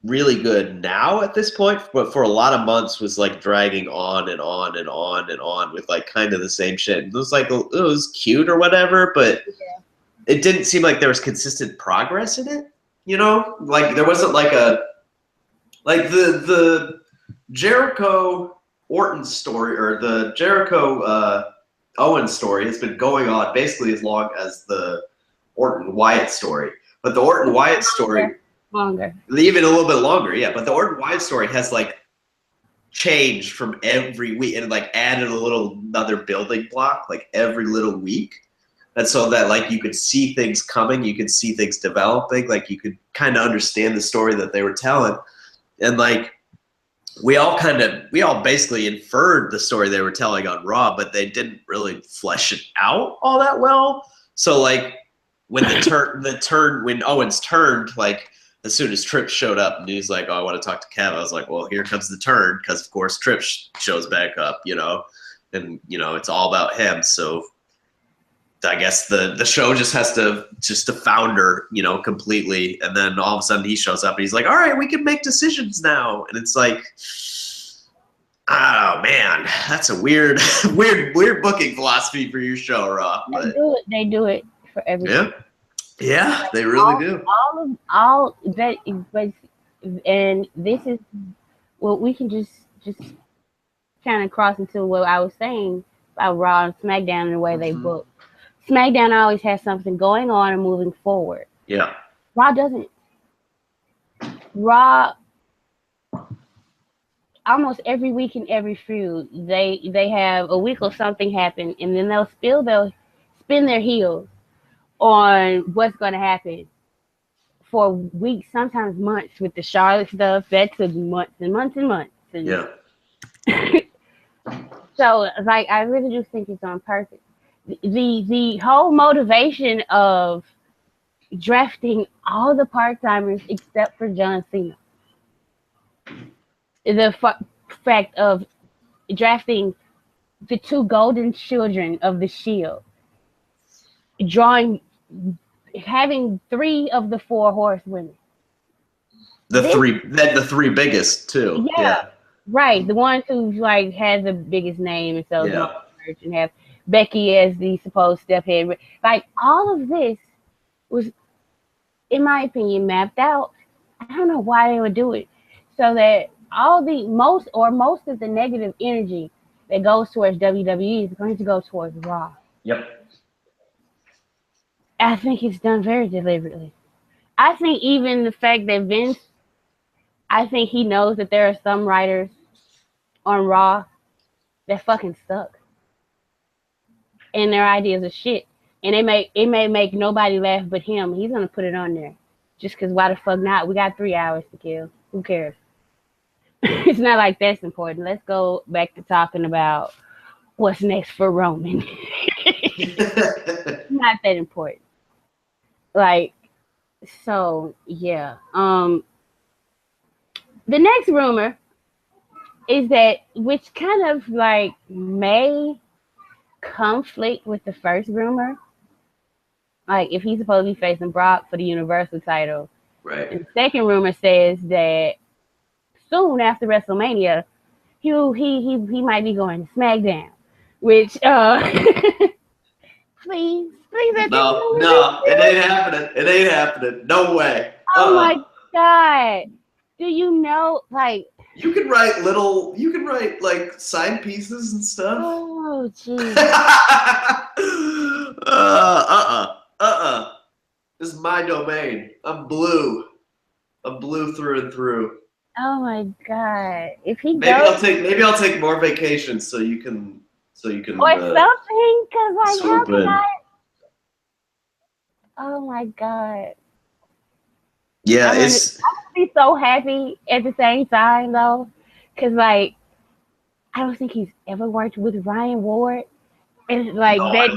really good now at this point, but for a lot of months was like dragging on and on and on and on with like kind of the same shit. It was like it was cute or whatever, but it didn't seem like there was consistent progress in it. You know, like there wasn't like the Jericho Orton story or the Jericho Owens story has been going on basically as long as the Orton Wyatt story. But the Orton Wyatt story longer. Even a little bit longer, yeah. But the Orton Wyatt story has like changed from every week and like added another building block like every little week. And so that like you could see things coming, you could see things developing, like you could kind of understand the story that they were telling. And like we all basically inferred the story they were telling on Raw, but they didn't really flesh it out all that well. So like when when Owens turned, like as soon as Tripp showed up and he's like, "Oh, I want to talk to Kev," I was like, "Well, here comes the turn," because of course Tripp shows back up, you know, and you know it's all about him. So I guess the show just has to founder, you know, completely, and then all of a sudden he shows up and he's like, "All right, we can make decisions now," and it's like, oh man, that's a weird booking philosophy for your show, Raw. They do it for everything. Yeah, they really do. All that, and this is well, we can just kind of cross into what I was saying about Raw and SmackDown and the way they book. SmackDown always has something going on and moving forward. Yeah. Raw doesn't. Raw, almost every week in every feud, they have a week of something happen, and then they'll spin their heels on what's going to happen for weeks, sometimes months. With the Charlotte stuff, that took months and months and months. And yeah. So, like, I really do think it's on purpose. The whole motivation of drafting all the part-timers except for John Cena. The fact of drafting the two golden children of the Shield. Having 3 of the 4 horsewomen. The three biggest too. Yeah. Right. The ones who like has the biggest name and so merch and have Becky as the supposed stephead. Like all of this was, in my opinion, mapped out. I don't know why they would do it. So that most of the negative energy that goes towards WWE is going to go towards Raw. Yep. I think it's done very deliberately. I think even the fact that Vince, I think he knows that there are some writers on Raw that fucking suck. And their ideas are shit. And it may make nobody laugh but him. He's going to put it on there. Just because why the fuck not? We got 3 hours to kill. Who cares? It's not like that's important. Let's go back to talking about what's next for Roman. Not that important. Like, so yeah. The next rumor is that, which kind of like may conflict with the first rumor. Like, if he's supposed to be facing Brock for the Universal title, right? And the second rumor says that soon after WrestleMania, he might be going to SmackDown, which please no, it ain't happening. It ain't happening. No way. Oh my God. Do you know, like, you can write like side pieces and stuff. Oh jeez. This is my domain. I'm blue through and through. Oh my God. If he maybe I'll take more vacations so you can or something, because like how can I? Oh my God. Yeah, I'm gonna be so happy at the same time though, because like I don't think he's ever worked with Ryan Ward, and like right.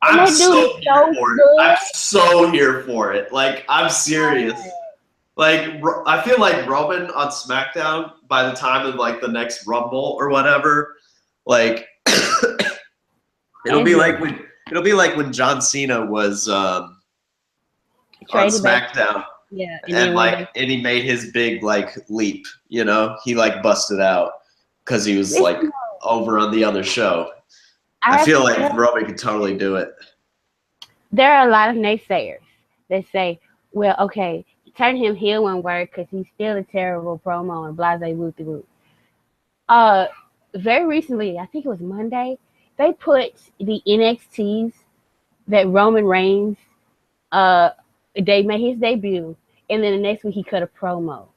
I'm so here for it. I'm so here for it. Like, I'm serious. Like, I feel like Roman on SmackDown by the time of like the next Rumble or whatever, like it'll be like when John Cena was on SmackDown. Yeah, and he made his big like leap. You know, he like busted out because he was like over on the other show. I feel like Roman could totally do it. There are a lot of naysayers that say, well, okay, turn him heel won't work because he's still a terrible promo and blase woo-de-woo. Very recently, I think it was Monday, they put the NXTs that Roman Reigns, they made his debut, and then the next week he cut a promo.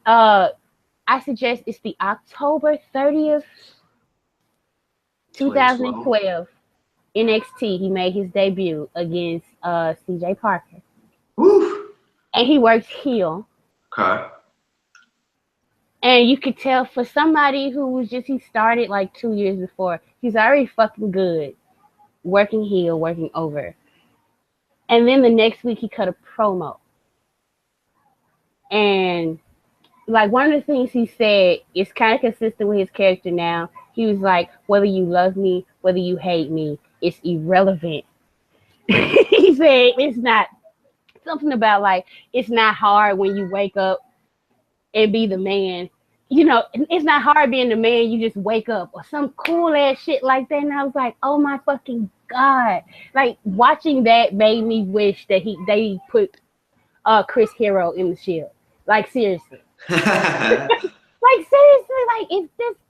I suggest it's the October 30th, 2012 NXT. He made his debut against CJ Parker. Woo. And he works heel. Okay. And you could tell for somebody who was he started like 2 years before, he's already fucking good. Working heel, working over. And then the next week he cut a promo. And like one of the things he said is kind of consistent with his character now. He was like, whether you love me, whether you hate me, it's irrelevant. He said it's not something about like, it's not hard when you wake up and be the man. You know, it's not hard being the man, you just wake up or some cool ass shit like that. And I was like, oh my fucking God. Like watching that made me wish that they put Chris Hero in the Shield. Like seriously. Like seriously, like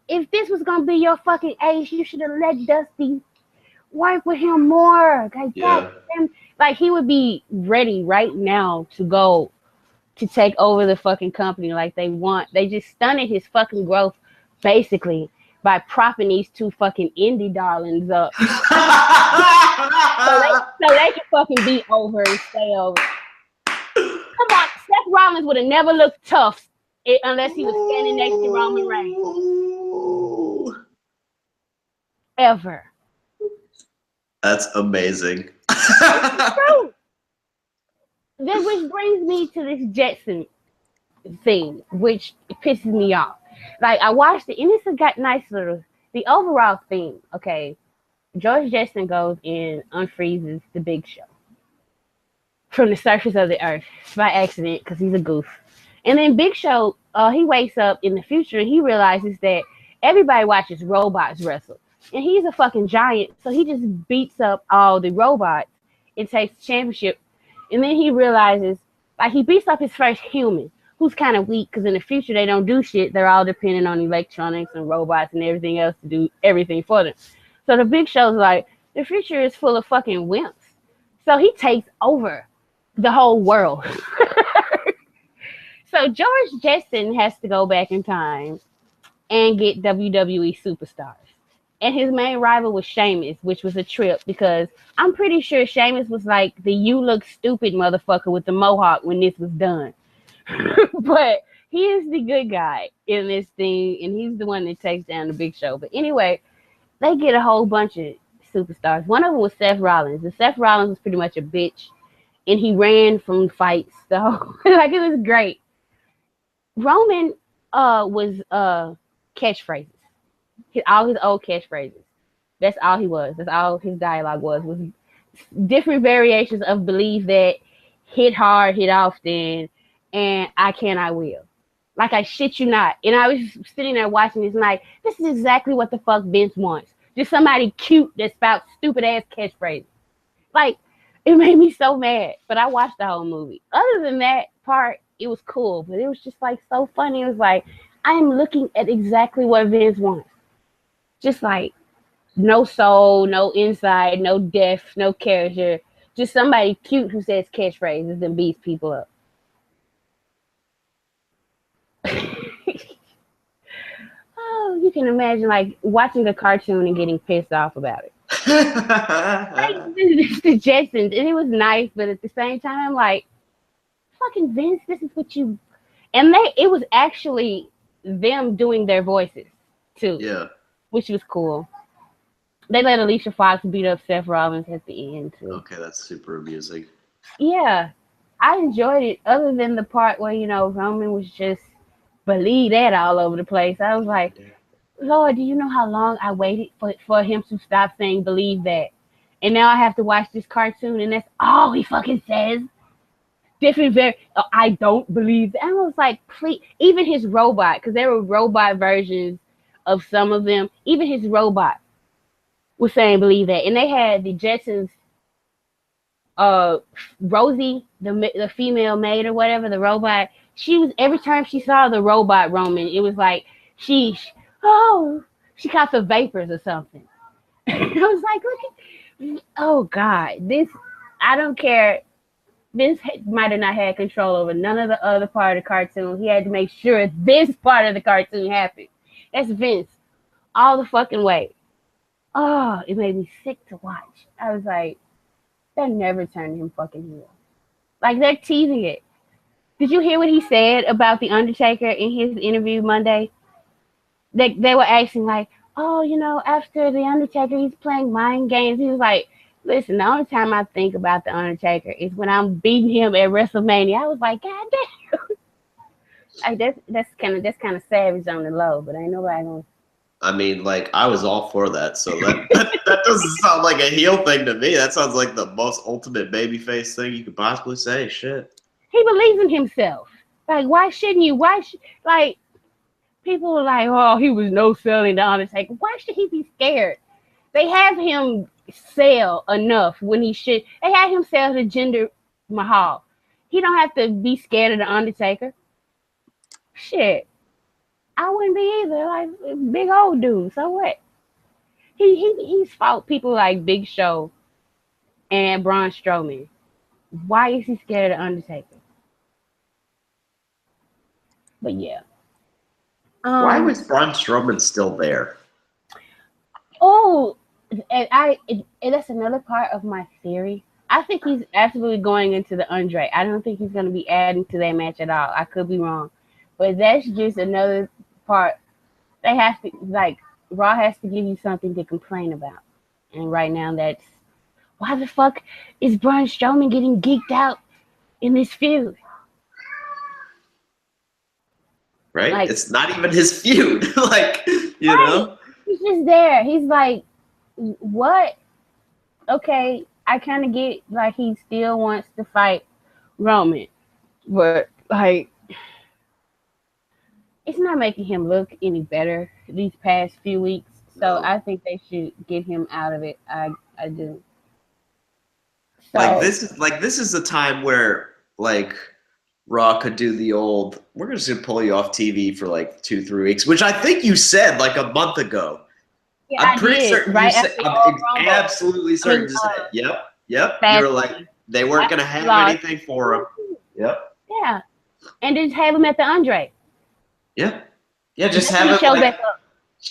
if this was gonna be your fucking ace, you should have let Dusty work with him more. Like goddamn, like he would be ready right now to go to take over the fucking company like they want. They just stunted his fucking growth basically by propping these two fucking indie darlings up. so they can fucking be over and stay over. Come on, Seth Rollins would have never looked tough unless he was standing next to Roman Reigns. Ever. That's amazing. It's true. Then which brings me to this Jetson thing, which pisses me off. Like I watched it and it's got nice little the overall theme. Okay, George Jetson goes and unfreezes the Big Show from the surface of the earth by accident because he's a goof. And then Big Show, he wakes up in the future and he realizes that everybody watches robots wrestle. And he's a fucking giant, so he just beats up all the robots and takes the championship. And then he realizes, like, he beats up his first human, who's kind of weak because in the future they don't do shit. They're all dependent on electronics and robots and everything else to do everything for them. So the Big Show's like, the future is full of fucking wimps. So he takes over the whole world. So George Jetson has to go back in time and get WWE superstars. And his main rival was Sheamus, which was a trip because I'm pretty sure Sheamus was like the you look stupid motherfucker with the mohawk when this was done. But he is the good guy in this thing, and he's the one that takes down the Big Show. But anyway, they get a whole bunch of superstars. One of them was Seth Rollins. And Seth Rollins was pretty much a bitch, and he ran from fights. So like it was great. Roman was catchphrases. All his old catchphrases. That's all he was. That's all his dialogue was different variations of believe that, hit hard, hit often, and I can, I will. Like I shit you not. And I was sitting there watching this like, this is exactly what the fuck Vince wants. Just somebody cute that spouts stupid ass catchphrases. Like, it made me so mad. But I watched the whole movie. Other than that part, it was cool. But it was just like so funny. It was like, I am looking at exactly what Vince wants. Just like, no soul, no inside, no depth, no character. Just somebody cute who says catchphrases and beats people up. Oh, you can imagine like watching a cartoon and getting pissed off about it. Like, the Jetsons, and it was nice, but at the same time, I'm like, fucking Vince, this is what you. And it was actually them doing their voices too. Yeah. Which was cool. They let Alicia Fox beat up Seth Rollins at the end too. Okay, that's super amusing. Yeah, I enjoyed it. Other than the part where Roman was just believe that all over the place. I was like, Lord, do you know how long I waited for him to stop saying believe that? And now I have to watch this cartoon, and that's all he fucking says. I don't believe that. I was like, please, even his robot, because there were robot versions of some of them. Even his robot was saying believe that, and they had the Jetsons. Rosie, the female maid or whatever, the robot. She was every time she saw the robot Roman, it was like she caught the vapors or something. I was like, look at, oh God, this. I don't care. Vince might have not had control over none of the other part of the cartoon. He had to make sure this part of the cartoon happened. That's Vince, all the fucking way. Oh, it made me sick to watch. I was like, they're never turning him fucking heel. Like, they're teasing it. Did you hear what he said about The Undertaker in his interview Monday? They were asking, like, oh, after The Undertaker, he's playing mind games. He was like, listen, the only time I think about The Undertaker is when I'm beating him at WrestleMania. I was like, God damn. Like, that's kind of savage on the low, but ain't nobody gonna. I mean, like, I was all for that, so that doesn't sound like a heel thing to me. That sounds like the most ultimate babyface thing you could possibly say. Shit. He believes in himself. Like, why shouldn't you? Like, people are like, oh, he was no selling the Undertaker. Why should he be scared? They have him sell enough when he should. They had him sell to Jinder Mahal. He don't have to be scared of the Undertaker. Shit. I wouldn't be either. Like, big old dude. So what? He's fought people like Big Show and Braun Strowman. Why is he scared of the Undertaker? But yeah. Why was Braun Strowman still there? Oh, and that's another part of my theory. I think he's absolutely going into the Andre. I don't think he's going to be adding to that match at all. I could be wrong. But that's just another part. They have to, like, Raw has to give you something to complain about. And right now that's, why the fuck is Braun Strowman getting geeked out in this feud? Right? Like, it's not even his feud. Like, you know? He's just there. He's like, what? Okay, I kind of get, like, he still wants to fight Roman. But, like, it's not making him look any better these past few weeks. So no. I think they should get him out of it. I do. So, this is a time where, like, Raw could do the old, we're just going to pull you off TV for like 2-3 weeks, which I think you said like a month ago. Yeah, I'm pretty certain right you said, I'm absolutely certain to say, yep. You were like, they weren't going to have anything for him. Yep. Yeah. And just have him at the Andre. Yeah. Yeah, just have him like,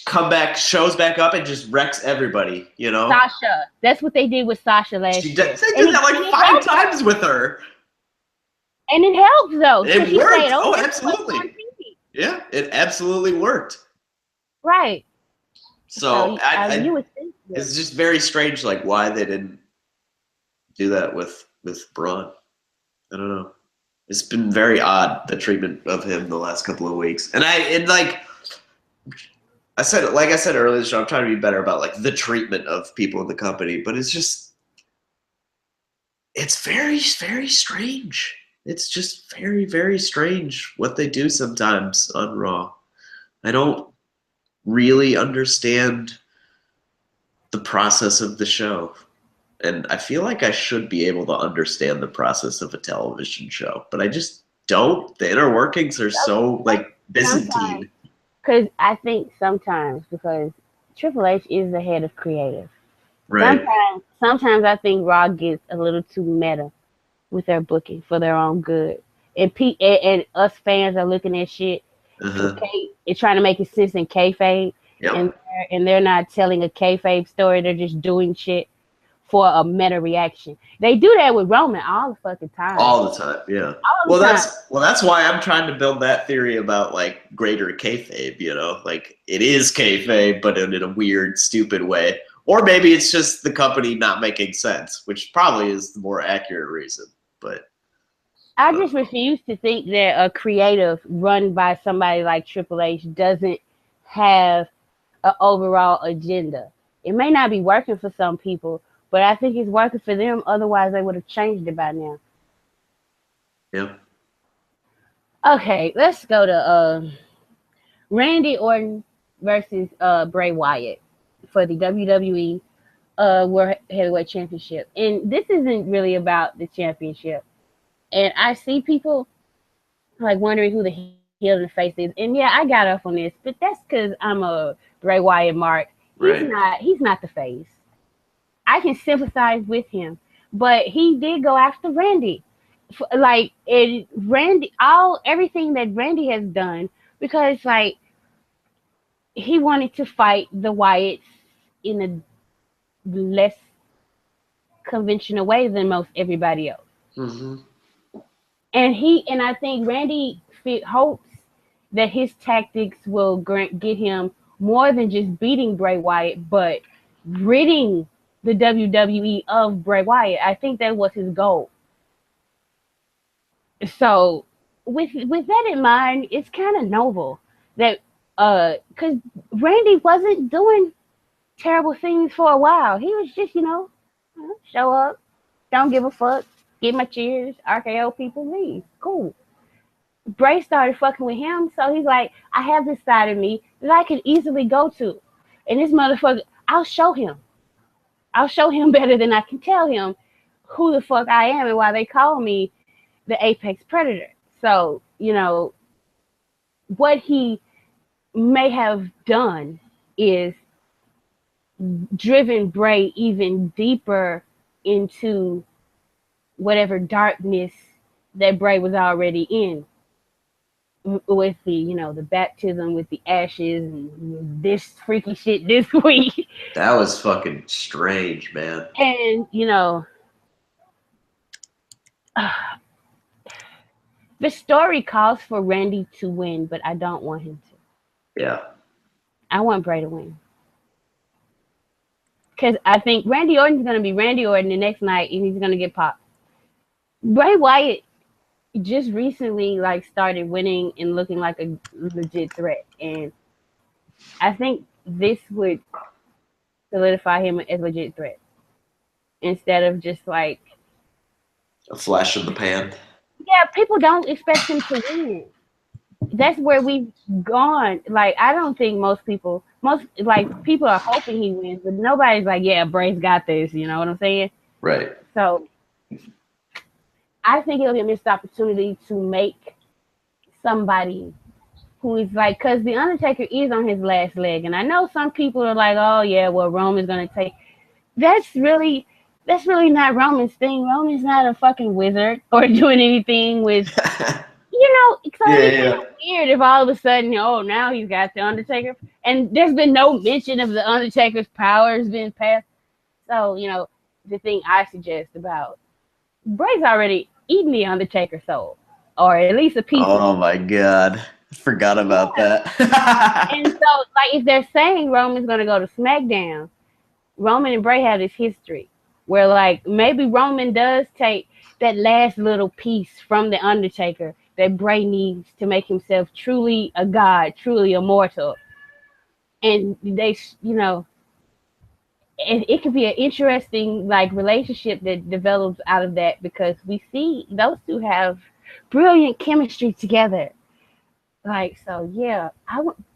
come back, shows back up, and just wrecks everybody, you know? Sasha. That's what they did with Sasha last year. They did that like 5 times with her. And it helps though. It worked. Oh, absolutely. Yeah, it absolutely worked. Right. So it's just very strange, like why they didn't do that with Braun. I don't know. It's been very odd, the treatment of him the last couple of weeks. And like I said earlier, so I'm trying to be better about like the treatment of people in the company, but it's very, very strange. It's just very, very strange what they do sometimes on Raw. I don't really understand the process of the show. And I feel like I should be able to understand the process of a television show, but I just don't. The inner workings are so like Byzantine. Because I think sometimes, because Triple H is the head of creative. Right. Sometimes I think Raw gets a little too meta with their booking for their own good. And us fans are looking at shit it's trying to make it sense in kayfabe. Yep. And they're not telling a kayfabe story. They're just doing shit for a meta reaction. They do that with Roman all the fucking time. All the time, yeah. That's why I'm trying to build that theory about like greater kayfabe, you know? Like it is kayfabe, but in a weird, stupid way. Or maybe it's just the company not making sense, which probably is the more accurate reason. But I just refuse to think that a creative run by somebody like Triple H doesn't have an overall agenda. It may not be working for some people, but I think it's working for them. Otherwise, they would have changed it by now. Yeah. Okay, let's go to Randy Orton versus Bray Wyatt for the WWE World Heavyweight Championship. And this isn't really about the championship. And I see people like wondering who the heel and the face is. And yeah, I got off on this, but that's because I'm a Bray Wyatt mark. He's not the face. I can sympathize with him, but he did go after Randy. Like everything that Randy has done, because like he wanted to fight the Wyatts in a less conventional way than most everybody else. Mm-hmm. And I think Randy hopes that his tactics will get him more than just beating Bray Wyatt, but ridding the WWE of Bray Wyatt. I think that was his goal. So with that in mind, it's kind of noble that because Randy wasn't doing terrible things for a while. He was just, show up, don't give a fuck, get my cheers, RKO people, leave. Cool. Bray started fucking with him, so he's like, I have this side of me that I can easily go to. And this motherfucker, I'll show him. I'll show him better than I can tell him who the fuck I am and why they call me the Apex Predator. So, what he may have done is driven Bray even deeper into whatever darkness that Bray was already in, with the the baptism with the ashes and this freaky shit this week. That was fucking strange, man. And the story calls for Randy to win, but I don't want him to. Yeah. I want Bray to win. Because I think Randy Orton's going to be Randy Orton the next night, and he's going to get popped. Bray Wyatt just recently started winning and looking like a legit threat, and I think this would solidify him as a legit threat instead of just like a flash in the pan. Yeah, people don't expect him to win. That's where we've gone. Like, I don't think people are hoping he wins, but nobody's like, yeah, Bray's got this. You know what I'm saying? Right. So I think it'll be a missed opportunity to make somebody who is because The Undertaker is on his last leg. And I know some people are like, oh, yeah, well, Roman's going to take. That's really not Roman's thing. Roman's not a fucking wizard or doing anything with, it's kind of weird if all of a sudden, now he's got The Undertaker. And there's been no mention of The Undertaker's powers being passed. So, the thing I suggest about Bray's already eating the Undertaker soul, or at least a piece of it. Oh my god. Forgot about Yeah. that. And so, like, if they're saying Roman's going to go to SmackDown, Roman and Bray have this history where, like, maybe Roman does take that last little piece from the Undertaker that Bray needs to make himself truly a god, truly immortal. And they, it could be an interesting like relationship that develops out of that because we see those two have brilliant chemistry together. Like so, yeah.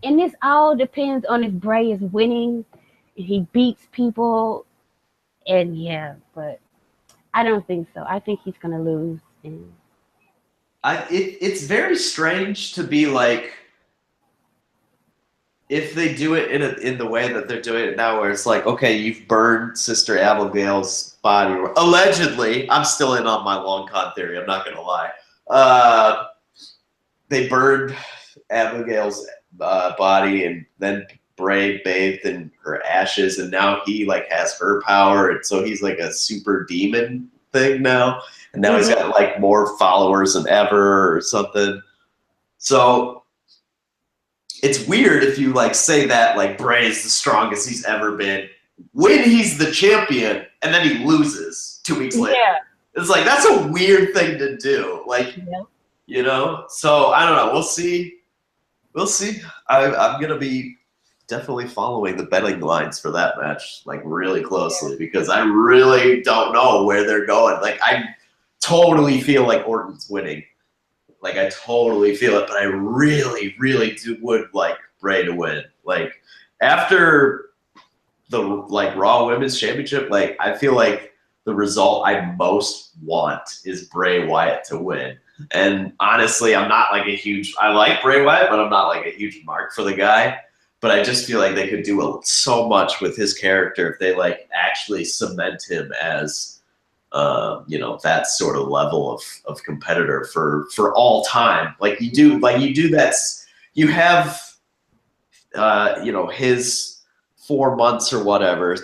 And this all depends on if Bray is winning, if he beats people, and yeah. But I don't think so. I think he's gonna lose. And It's very strange to be like, if they do it in the way that they're doing it now, where it's like, okay, you've burned Sister Abigail's body. Allegedly, I'm still in on my long con theory. I'm not gonna lie. They burned Abigail's body, and then Bray bathed in her ashes, and now he like has her power, and so he's like a super demon thing now, and now he's got like more followers than ever or something. So it's weird if you like say that like Bray is the strongest he's ever been when he's the champion, and then he loses 2 weeks later. yeah, It's like that's a weird thing to do. Like, So I don't know. We'll see. We'll see. I'm gonna be definitely following the betting lines for that match like really closely because I really don't know where they're going. Like I totally feel like Orton's winning. Like I totally feel it, but I really, really would like Bray to win. Like after the like Raw Women's Championship, like I feel like the result I most want is Bray Wyatt to win. And honestly, I'm not like a huge. I like Bray Wyatt, but I'm not like a huge mark for the guy. But I just feel like they could do so much with his character if they like actually cement him as that sort of level of competitor for all time. Like you do that. You have his 4 months or whatever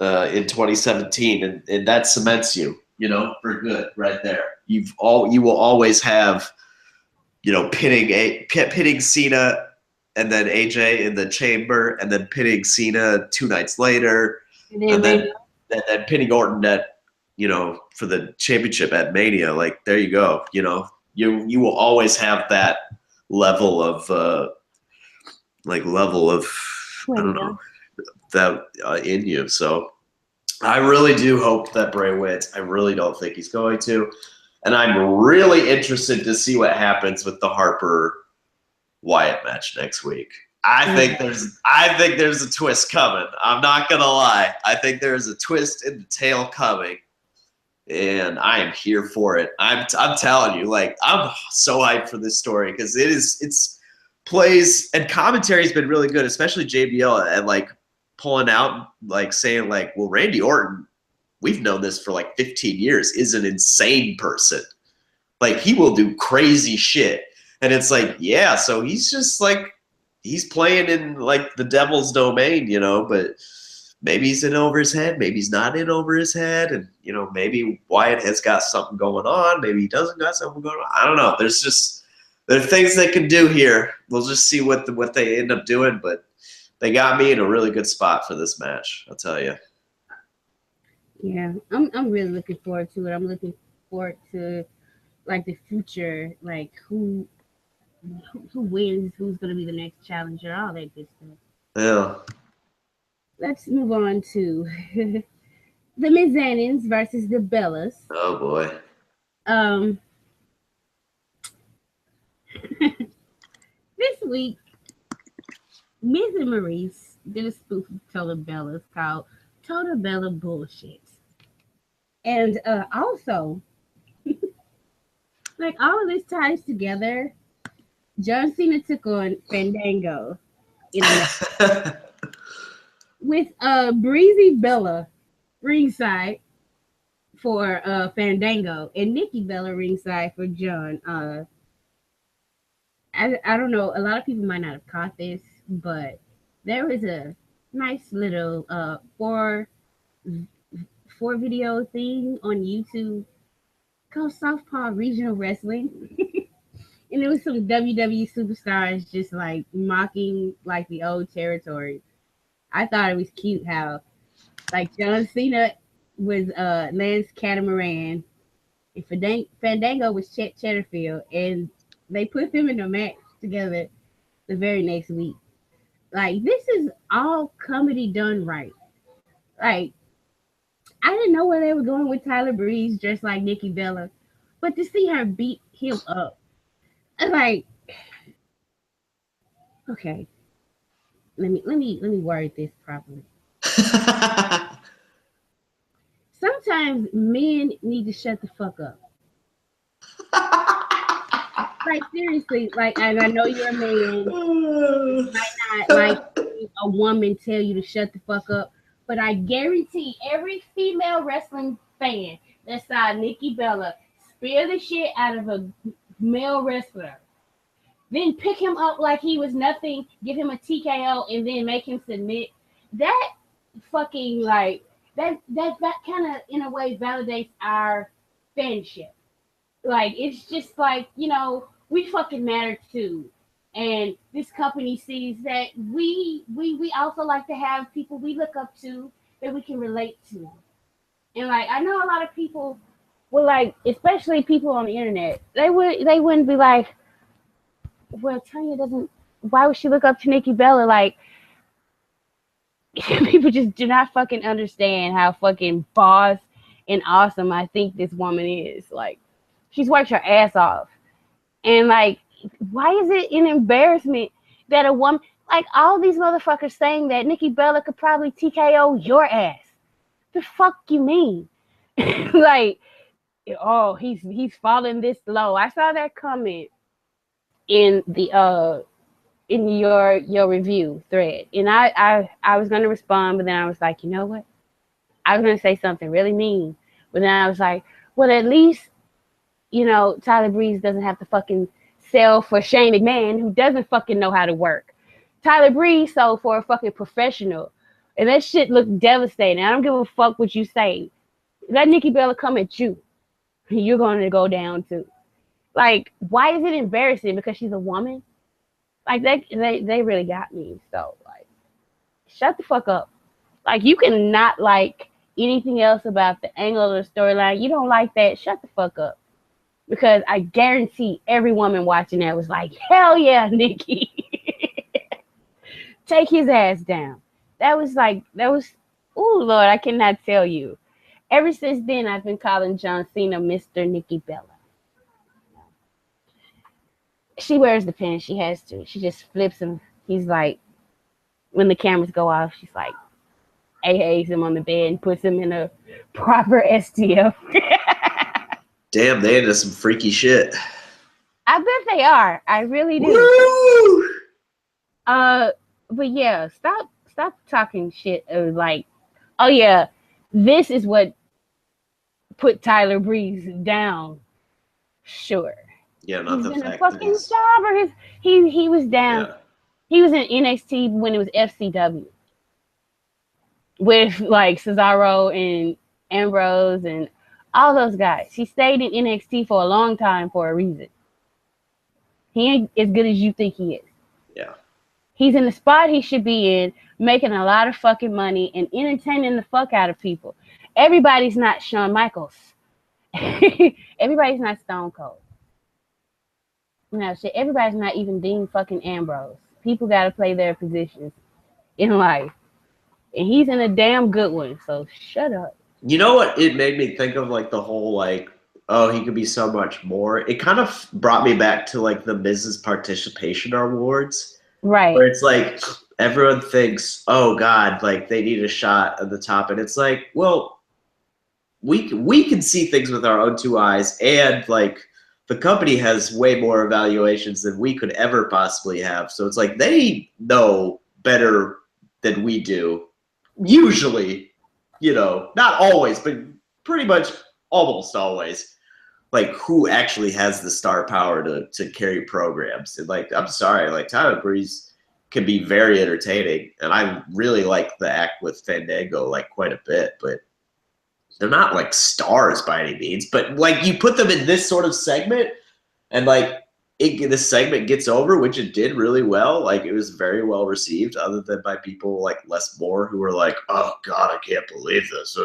in 2017, and that cements you, for good right there. You will always have, pitting Cena and then AJ in the chamber, and then pitting Cena 2 nights later, and then pitting Orton at for the championship at Mania. Like there you go. You will always have that level of I don't know that in you. So I really do hope that Bray wins. I really don't think he's going to. And I'm really interested to see what happens with the Harper Wyatt match next week. I think there's a twist coming. I'm not gonna lie. I think there's a twist in the tail coming, and I am here for it. I'm telling you, like I'm so hyped for this story because it's plays and commentary has been really good, especially JBL and like pulling out, like saying like, well, Randy Orton, we've known this for like 15 years, is an insane person. Like he will do crazy shit. And it's like, yeah, so he's just like, he's playing in like the devil's domain, but maybe he's in over his head. Maybe he's not in over his head. And, maybe Wyatt has got something going on. Maybe he doesn't got something going on. I don't know. There are things they can do here. We'll just see what they end up doing. But they got me in a really good spot for this match, I'll tell you. Yeah, I'm really looking forward to it. I'm looking forward to like the future, like who wins, who's going to be the next challenger, all that good stuff. Yeah. Let's move on to the Mizanins versus the Bellas. Oh boy. This week, Miz and Maurice did a spoof of Total Bellas called Total Bella Bullshit. And also, like all of this ties together. John Cena took on Fandango in a with Breezy Bella ringside for Fandango and Nikki Bella ringside for John. I don't know. A lot of people might not have caught this, but there was a nice little four video thing on YouTube called Southpaw Regional Wrestling. And it was some WWE superstars just like mocking like the old territory. I thought it was cute how like John Cena was Lance Catamaran and Fandango was Chet Cheddarfield, and they put them in a match together the very next week. Like this is all comedy done right. Like I didn't know where they were going with Tyler Breeze dressed like Nikki Bella, but to see her beat him up, I'm like, okay, let me word this properly. Sometimes men need to shut the fuck up. Like seriously, like and I know you're a man. You might not like a woman tell you to shut the fuck up, but I guarantee every female wrestling fan that saw Nikki Bella spear the shit out of a male wrestler, then pick him up like he was nothing, give him a TKO, and then make him submit. That fucking like that kind of in a way validates our fanship. Like it's just like we fucking matter too, and this company sees that we also like to have people we look up to that we can relate to, and like I know a lot of people will like, especially people on the internet, they wouldn't be like, well, Tonya doesn't. Why would she look up to Nikki Bella? Like people just do not fucking understand how fucking boss and awesome I think this woman is. Like she's worked her ass off. And like, why is it an embarrassment that a woman, like all these motherfuckers saying that Nikki Bella could probably TKO your ass? The fuck you mean? Like, oh, he's falling this low. I saw that comment in the in your review thread, and I was gonna respond, but then I was like, you know what? I was gonna say something really mean, but then I was like, well, at least Tyler Breeze doesn't have to fucking sell for Shane McMahon, who doesn't fucking know how to work. Tyler Breeze sold for a fucking professional, and that shit looked devastating. I don't give a fuck what you say. Let Nikki Bella come at you, you're going to go down too. Like, why is it embarrassing because she's a woman? Like they really got me. So like, shut the fuck up. Like you can not like anything else about the angle of the storyline. You don't like that? Shut the fuck up. Because I guarantee every woman watching that was like, hell yeah, Nikki. Take his ass down. Oh Lord, I cannot tell you. Ever since then, I've been calling John Cena Mr. Nikki Bella. She wears the pin. She has to. She just flips him. He's like, when the cameras go off, she's like, AAs him on the bed and puts him in a proper STF. Damn, they into some freaky shit. I bet they are. I really do. Woo! But yeah, stop talking shit of like, oh yeah, this is what put Tyler Breeze down. Sure. Yeah, not he's the in fact a fucking that job, or he was down. Yeah. He was in NXT when it was FCW with like Cesaro and Ambrose and all those guys. He stayed in NXT for a long time for a reason. He ain't as good as you think he is. Yeah. He's in the spot he should be in, making a lot of fucking money and entertaining the fuck out of people. Everybody's not Shawn Michaels. Everybody's not Stone Cold. No shit. Everybody's not even Dean fucking Ambrose. People got to play their positions in life. And he's in a damn good one, so shut up. You know what it made me think of? Like the whole like, oh, he could be so much more. It kind of brought me back to like the Mrs. Participation Awards. Right. Where it's like everyone thinks, oh God, like they need a shot at the top. And it's like, well, we can see things with our own two eyes, and like the company has way more evaluations than we could ever possibly have. So it's like they know better than we do. Usually, not always, but pretty much almost always, like who actually has the star power to carry programs. And like, I'm sorry, like Tyler Breeze can be very entertaining, and I really like the act with Fandango like quite a bit, but they're not like stars by any means, but like you put them in this sort of segment and like this segment gets over, which it did really well. Like it was very well received, other than by people like Les Moore who were like, "Oh God, I can't believe this.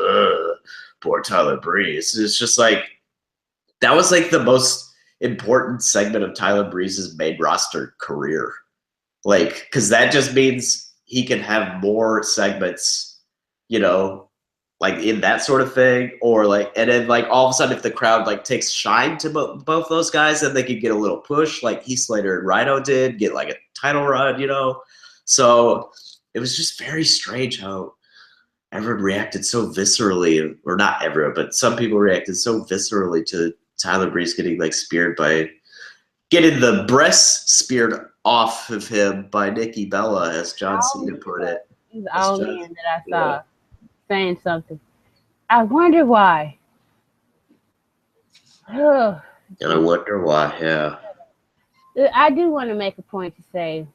Poor Tyler Breeze." It's just like that was like the most important segment of Tyler Breeze's main roster career. Like, because that just means he can have more segments, you know, like in that sort of thing, or like, and then like all of a sudden, if the crowd like takes shine to both those guys, then they could get a little push, like Heath Slater and Rhino did, get like a title run, you know. So it was just very strange how everyone reacted so viscerally, or not everyone, but some people reacted so viscerally to Tyler Breeze getting like speared by getting the breasts speared off of him by Nikki Bella, as John Cena put it. He's the only man that I saw saying something. I wonder why. And I wonder why, yeah. I do want to make a point to say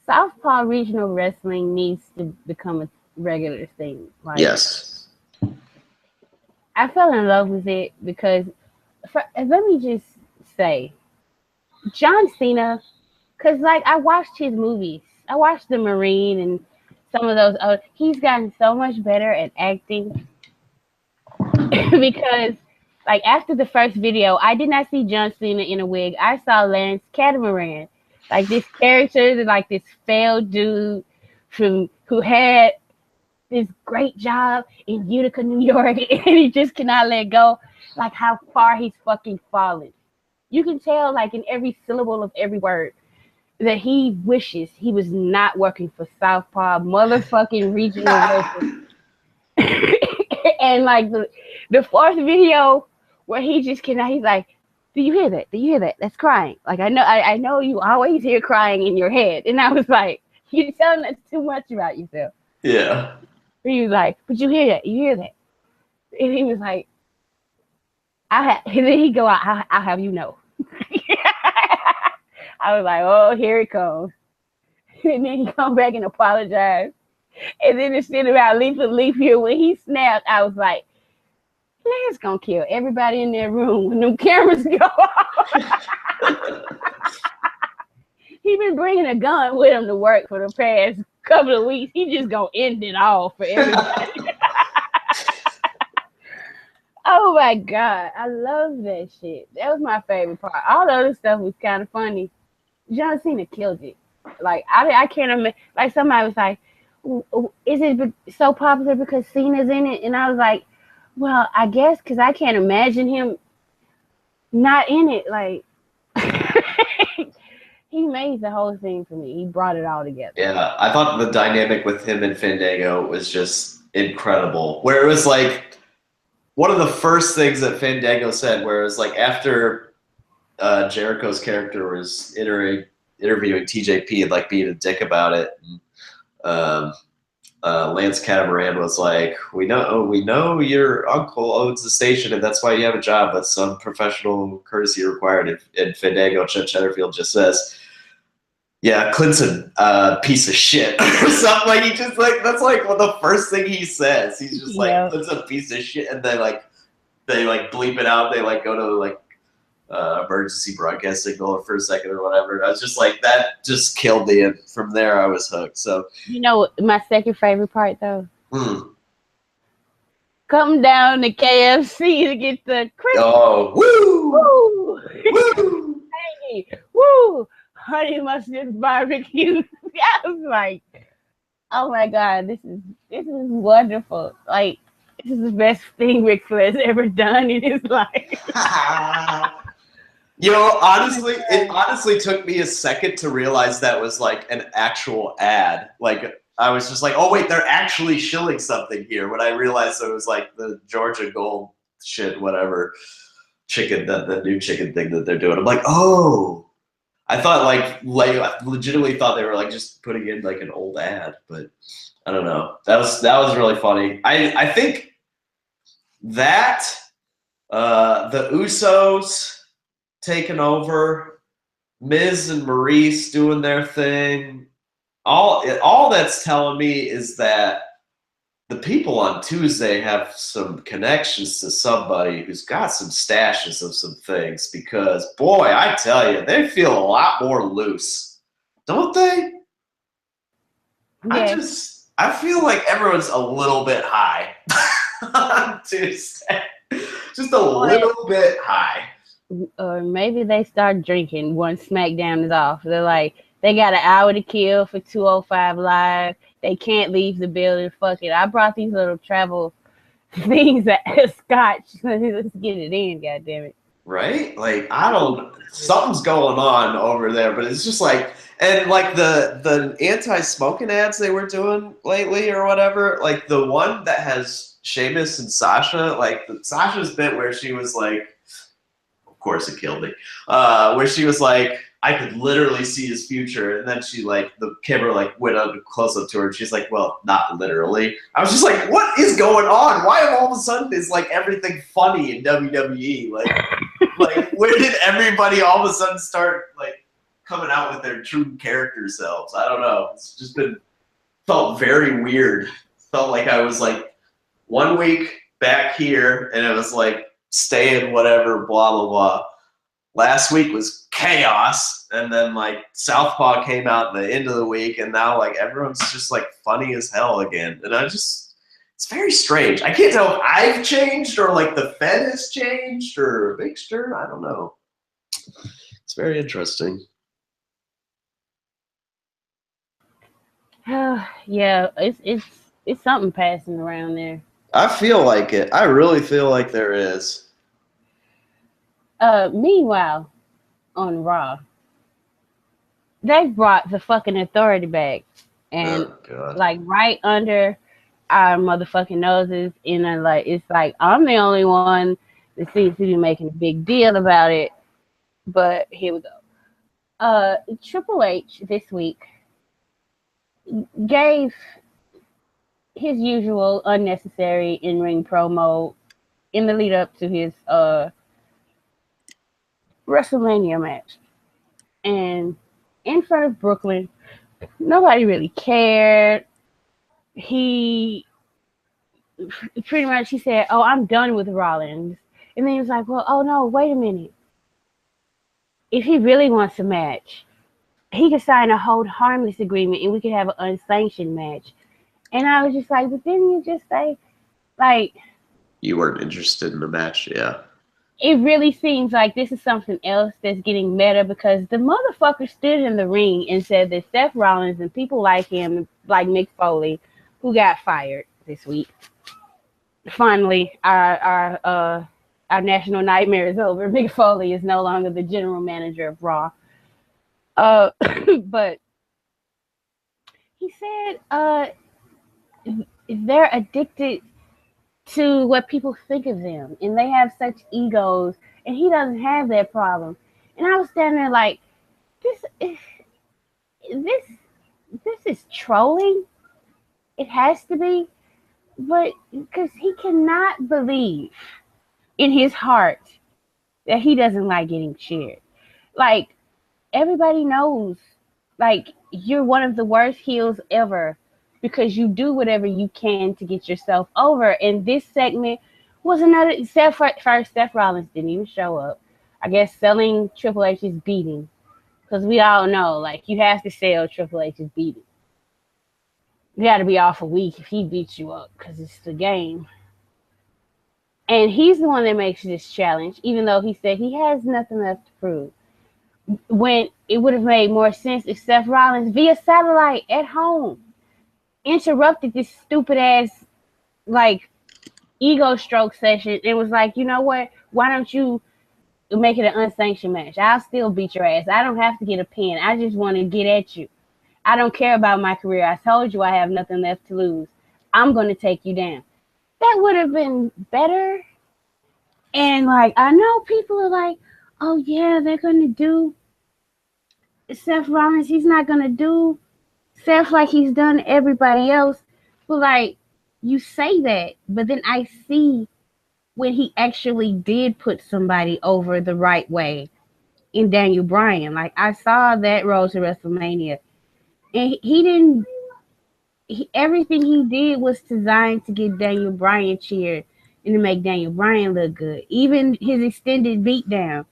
Southpaw Regional Wrestling needs to become a regular thing. Like, yes. I fell in love with it because, let me just say, John Cena, because like I watched his movies. I watched The Marine and some of those other. He's gotten so much better at acting because like after the first video, I did not see John Cena in a wig. I saw Lance Catamaran, like this character, like this failed dude who had this great job in Utica, New York, and he just cannot let go. Like how far he's fucking fallen. You can tell, like in every syllable of every word, that he wishes he was not working for Southpaw motherfucking Regional Wrestling. And like the fourth video where he just cannot, he's like, "Do you hear that? Do you hear that? That's crying." Like I know you always hear crying in your head, and I was like, "You're telling us too much about yourself." Yeah. He was like, "But you hear that? You hear that?" And he was like, and then he go out, I'll have you know. I was like, oh, here it comes. And then he come back and apologize. And then instead about leap here, when he snapped, I was like, Lance gonna kill everybody in that room when them cameras go off. He been bringing a gun with him to work for the past couple of weeks. He just gonna end it all for everybody. Oh my God, I love that shit. That was my favorite part. All the other stuff was kind of funny. John Cena killed it. Like I can't imagine. Like somebody was like, "Is it so popular because Cena's in it?" And I was like, "Well, I guess because I can't imagine him not in it." Like he made the whole thing for me. He brought it all together. Yeah, I thought the dynamic with him and Fandango was just incredible. Where it was like, one of the first things that Fandango said, where it was like after Jericho's character was interviewing TJP and like being a dick about it, and, Lance Catamaran was like, "We know your uncle owns the station, and that's why you have a job. That's some professional courtesy required." And Fandango, Chet Shetterfield just says, "Yeah, Clinton, piece of shit," or something. Like he just like that's like the first thing he says. He's just like, "Clinton's a piece of shit," and they bleep it out. They like go to like emergency broadcast signal for a second or whatever. And I was just like, that just killed me, and from there I was hooked. So you know my second favorite part though. Come down to KFC to get the Christmas. Oh, woo! Woo! Hey, woo! Honey mustard barbecue. I was like, oh my God, this is wonderful. Like, this is the best thing Ric Flair's ever done in his life. You know, honestly, it honestly took me a second to realize that was like an actual ad. Like, I was just like, oh wait, they're actually shilling something here. When I realized it was like the Georgia Gold shit, whatever chicken, the new chicken thing that they're doing. I'm like, oh. I thought like I legitimately thought they were like just putting in like an old ad, but I don't know. That was really funny. I think that the Usos taking over, Miz and Maurice doing their thing. All that's telling me is that the people on Tuesday have some connections to somebody who's got some stashes of some things because, boy, I tell you, they feel a lot more loose, don't they? Yes. I feel like everyone's a little bit high on Tuesday. Just a little bit high. Or maybe they start drinking once SmackDown is off. They're like, they got an hour to kill for 205 Live. They can't leave the building. Fuck it. I brought these little travel things that scotch. Let's get it in, goddammit. Right? Like, I don't, something's going on over there, but it's just like, and like the anti-smoking ads they were doing lately or whatever, like the one that has Sheamus and Sasha, like Sasha's bit where she was like, of course it killed me, where she was like, I could literally see his future, and then she like, the camera like went up close up to her, and she's like, well, not literally. I was just like, what is going on? Why all of a sudden is like everything funny in WWE? Like where did everybody all of a sudden start like coming out with their true character selves? I don't know. It's just felt very weird. Felt like I was like 1 week back here, and it was like staying whatever, blah blah blah. Last week was chaos, and then like Southpaw came out at the end of the week, and now like everyone's just like funny as hell again. And it's very strange. I can't tell if I've changed or like the Fed has changed or a mixture. I don't know. It's very interesting. Yeah, it's something passing around there. I feel like it. I really feel like there is. Meanwhile, on Raw, they brought the fucking authority back, and like right under our motherfucking noses, and like it's like I'm the only one that seems to be making a big deal about it. But here we go. Triple H this week gave his usual unnecessary in-ring promo in the lead up to his WrestleMania match. And in front of Brooklyn, nobody really cared. He pretty much, he said, oh, I'm done with Rollins. And then he was like, well, oh no, wait a minute. If he really wants a match, he could sign a hold harmless agreement and we could have an unsanctioned match. And I was just like, but didn't you just say, like... You weren't interested in the match, yeah. It really seems like this is something else that's getting meta because the motherfucker stood in the ring and said that Seth Rollins and people like him, like Mick Foley, who got fired this week. Finally, our national nightmare is over. Mick Foley is no longer the general manager of Raw. But he said they're addicted to what people think of them, and they have such egos, and he doesn't have that problem. And I was standing there like, this is trolling. It has to be, but because he cannot believe in his heart that he doesn't like getting cheered. Like, everybody knows, like, you're one of the worst heels ever because you do whatever you can to get yourself over. And this segment was another, Seth Rollins didn't even show up. I guess selling Triple H's beating. Because we all know, like, you have to sell Triple H's beating. You got to be off a week if he beats you up because it's the game. And he's the one that makes this challenge, even though he said he has nothing left to prove. When it would have made more sense if Seth Rollins, via satellite at home, interrupted this stupid ass, like, ego stroke session and was like, you know what? Why don't you make it an unsanctioned match? I'll still beat your ass. I don't have to get a pin. I just want to get at you. I don't care about my career. I told you I have nothing left to lose. I'm going to take you down. That would have been better. And, like, I know people are like, oh, yeah, they're going to do Seth Rollins. He's not going to do Seth like he's done everybody else. But, like, you say that, but then I see when he actually did put somebody over the right way in Daniel Bryan. Like, I saw that road to WrestleMania. And he didn't everything he did was designed to get Daniel Bryan cheered and to make Daniel Bryan look good. Even his extended beatdown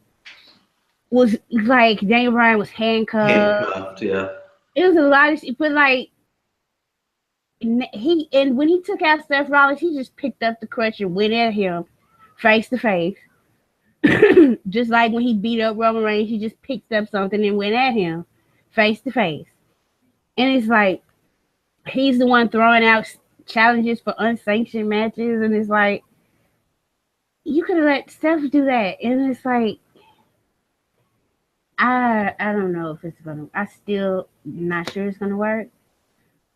was like Daniel Bryan was handcuffed. Yeah. It was a lot of shit, but like and when he took out Seth Rollins, he just picked up the crutch and went at him face to face. Just like when he beat up Roman Reigns, he just picked up something and went at him face to face. And it's like he's the one throwing out challenges for unsanctioned matches, and it's like you could have let Steph do that, and it's like I don't know if it's gonna. I still not sure it's gonna work.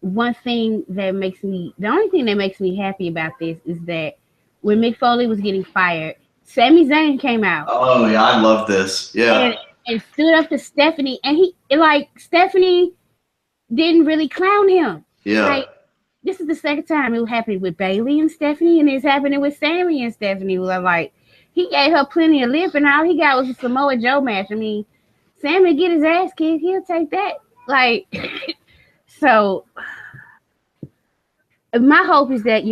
One thing that makes me, the only thing that makes me happy about this is that when Mick Foley was getting fired, Sami Zayn came out. Oh yeah, I love this. Yeah, and stood up to Stephanie, and Stephanie didn't really clown him. Yeah. Like, this is the second time it happened with Bayley and Stephanie, and it's happening with Sami and Stephanie. Like, he gave her plenty of lip, and all he got was a Samoa Joe match. I mean, Sami get his ass kicked, he'll take that. Like, so my hope is that,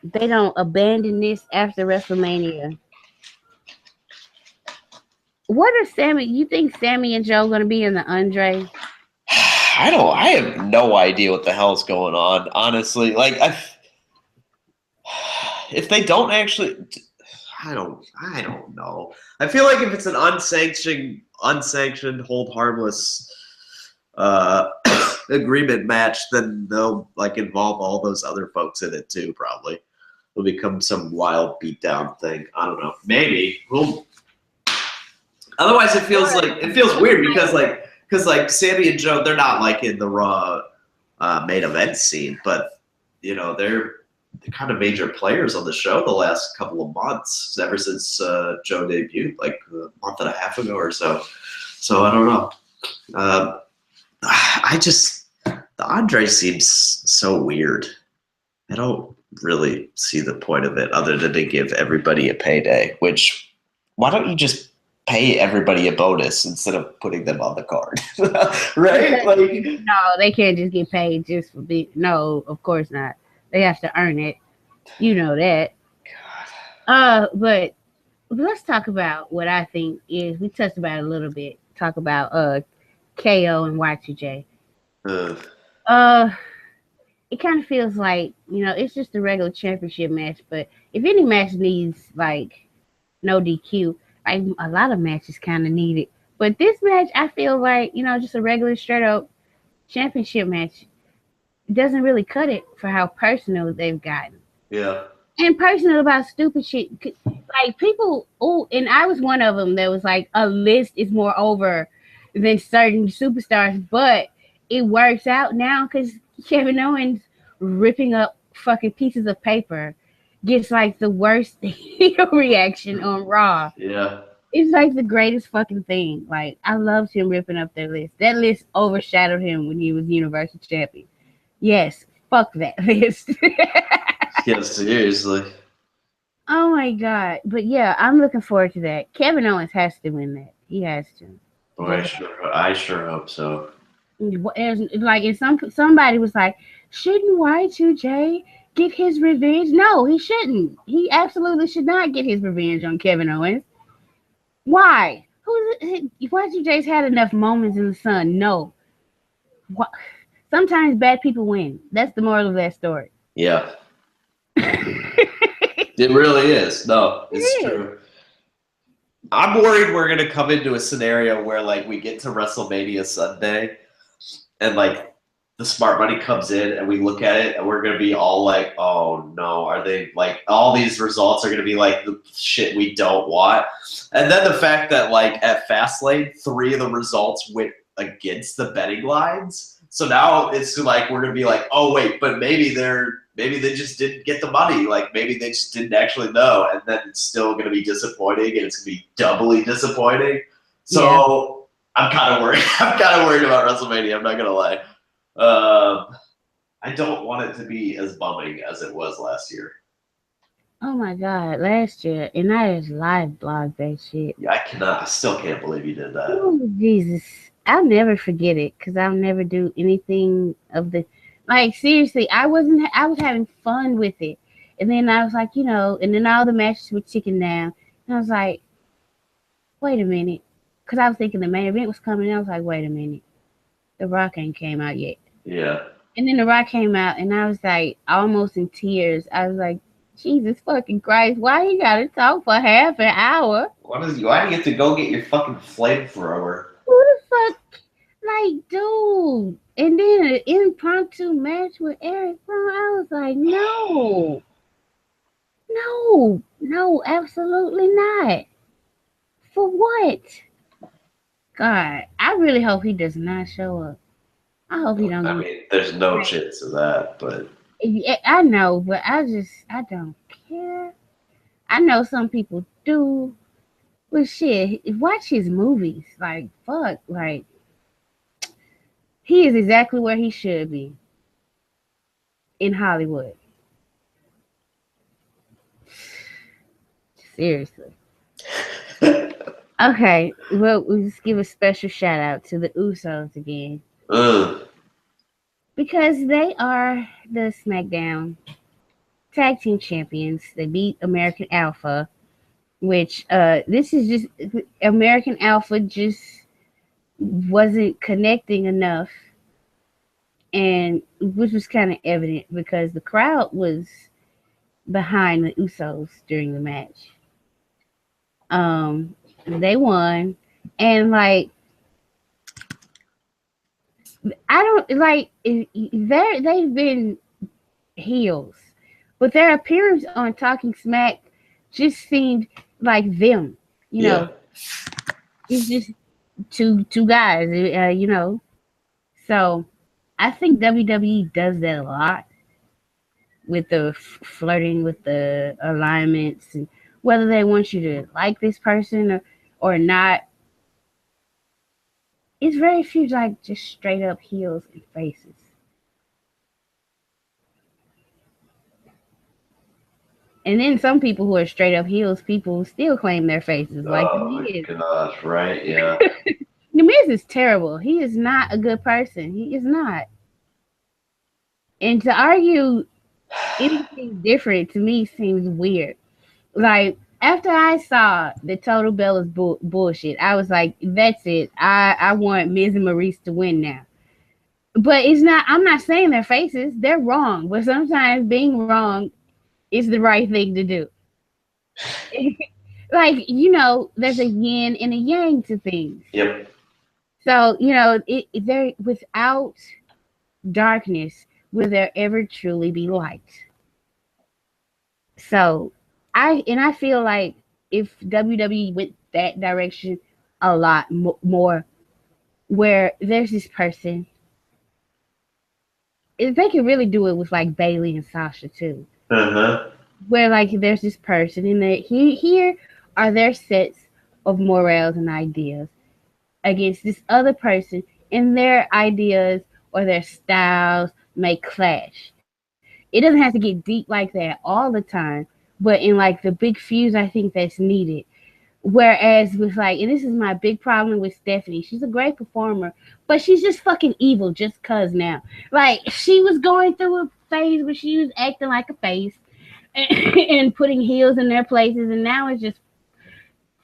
they don't abandon this after WrestleMania. What are Sami? You think Sami and Joe going to be in the Andre? I have no idea what the hell's going on, honestly. Like, if they don't actually, I don't know. I feel like if it's an unsanctioned, hold harmless agreement match, then they'll like involve all those other folks in it too. Probably it'll become some wild beatdown thing. I don't know. Maybe. Well, otherwise, it feels weird because Sami and Joe, they're not like in the Raw main event scene, but they're kind of major players on the show the last couple of months, ever since Joe debuted like a month and a half ago or so. So I don't know. The Andre seems so weird. I don't really see the point of it other than to give everybody a payday, which why don't you just pay everybody a bonus instead of putting them on the card? Right? Like, no, they can't just get paid just for no, of course not. They have to earn it. You know that. God. But let's talk about what I think is, we touched about it a little bit. Talk about KO and Y2J. It kind of feels like, it's just a regular championship match, but if any match needs like no DQ, like a lot of matches kind of need it. But this match, I feel like, just a regular straight up championship match doesn't really cut it for how personal they've gotten. Yeah. And personal about stupid shit. Like people, and I was one of them that was like, a list is more over than certain superstars, but it works out now because Kevin Owens ripping up fucking pieces of paper gets like the worst reaction on Raw. Yeah. It's like the greatest fucking thing. Like, I loved him ripping up that list. That list overshadowed him when he was Universal Champion. Yes, fuck that list. Yeah, seriously. Oh my God. But yeah, I'm looking forward to that. Kevin Owens has to win that. He has to. Oh, I sure hope so. Like, and somebody was like, shouldn't Y2J get his revenge? No, he shouldn't. He absolutely should not get his revenge on Kevin Owens. Why? Y2J's had enough moments in the sun. No. Sometimes bad people win. That's the moral of that story. Yeah. It really is. No, it's true. I'm worried we're gonna come into a scenario where like we get to WrestleMania Sunday and like the smart money comes in and we look at it and we're gonna be all like, oh no, are they like all these results are gonna be like the shit we don't want? And then the fact that like at Fastlane 3 of the results went against the betting lines. So now it's like we're gonna be like, oh wait, but maybe they just didn't get the money. Like maybe they just didn't actually know, and then it's still going to be disappointing, and it's going to be doubly disappointing. So yeah. I'm kind of worried. I'm kind of worried about WrestleMania. I'm not going to lie. I don't want it to be as bumming as it was last year. Oh my God, last year, and I just live blogged that shit. Yeah, I still can't believe you did that. Oh Jesus, I'll never forget it because I'll never do anything of the. Like seriously, I was having fun with it. And then I was like, and then all the matches were ticking down. And I was like, wait a minute. Because I was thinking the main event was coming. And I was like, wait a minute. The Rock ain't came out yet. Yeah. And then The Rock came out, and I was like, almost in tears. I was like, Jesus fucking Christ, why you gotta talk for half an hour? Why do you have to go get your fucking flamethrower? Who the fuck? Like, dude. And then an impromptu match with Eric Rowan. I was like, no. No, absolutely not. For what? God, I really hope he does not show up. I hope he don't. I mean, there's no chance of that, but I know, but I don't care. I know some people do, but shit, watch his movies. Like, fuck, like, he is exactly where he should be in Hollywood. Seriously. Okay, well, we'll just give a special shout out to the Usos again. Because they are the SmackDown Tag Team Champions. They beat American Alpha, which this is just American Alpha just wasn't connecting enough, and which was kind of evident because the crowd was behind the Usos during the match. They won, and like I don't like they've been heels, but their appearance on Talking Smack just seemed like them. It's just two guys. So I think WWE does that a lot with the flirting with the alignments and whether they want you to like this person or not. It's very few like just straight up heels and faces. And then some people who are straight up heels, people still claim their faces. Like The Miz. Gosh, right? Yeah. The Miz is terrible. He is not a good person. He is not. And to argue anything different to me seems weird. Like after I saw the Total Bellas bullshit, I was like, that's it. I want Miz and Maurice to win now. But it's not. I'm not saying their faces. They're wrong. But sometimes being wrong is the right thing to do. Like, there's a yin and a yang to things. Yep. So, they're without darkness, will there ever truly be light? So, I feel like if WWE went that direction a lot more, where there's this person, if they could really do it with like Bayley and Sasha too. Where like there's this person and here are their sets of morals and ideas against this other person, and their ideas or their styles may clash. It doesn't have to get deep like that all the time, but in like the big feuds, I think that's needed. Whereas with like, and this is my big problem with Stephanie, she's a great performer, but she's just fucking evil just cause now. Like she was going through a phase where she was acting like a face and putting heels in their places, and now it's just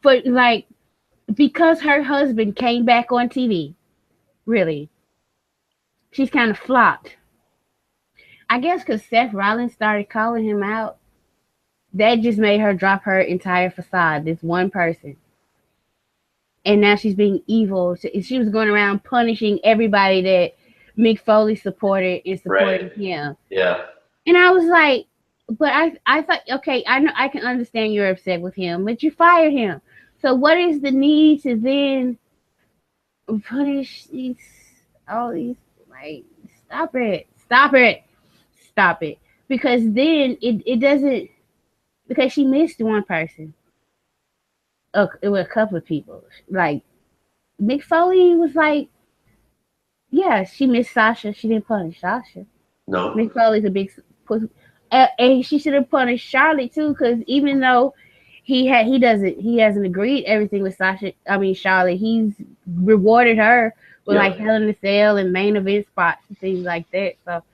for like because her husband came back on TV. Really, she's kind of flopped. I guess because Seth Rollins started calling him out, that just made her drop her entire facade. This one person, and now she's being evil. She was going around punishing everybody that Mick Foley supported and supported him. Yeah, and I was like. But I thought, okay, I know I can understand you're upset with him, but you fired him. So what is the need to then punish all these, like, stop it. Because then it doesn't, because she missed one person. It was a couple of people. Like, Mick Foley was like, yeah, she missed Sasha. She didn't punish Sasha. No. Mick Foley's a big... And she should have punished Charlotte too, because even though he hasn't agreed everything with Charlotte, he's rewarded her with like Hell in a Cell and main event spots and things like that. So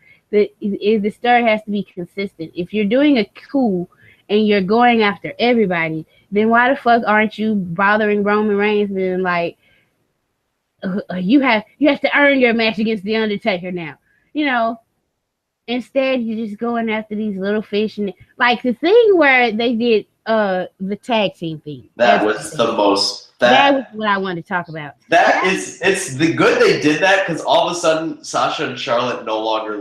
the story has to be consistent. If you're doing a coup and you're going after everybody, then why the fuck aren't you bothering Roman Reigns and like you have to earn your match against the Undertaker now? Instead, you're just going after these little fish, and like the thing where they did the tag team thing. That was the most. That was what I wanted to talk about. It's the good they did that, because all of a sudden Sasha and Charlotte no longer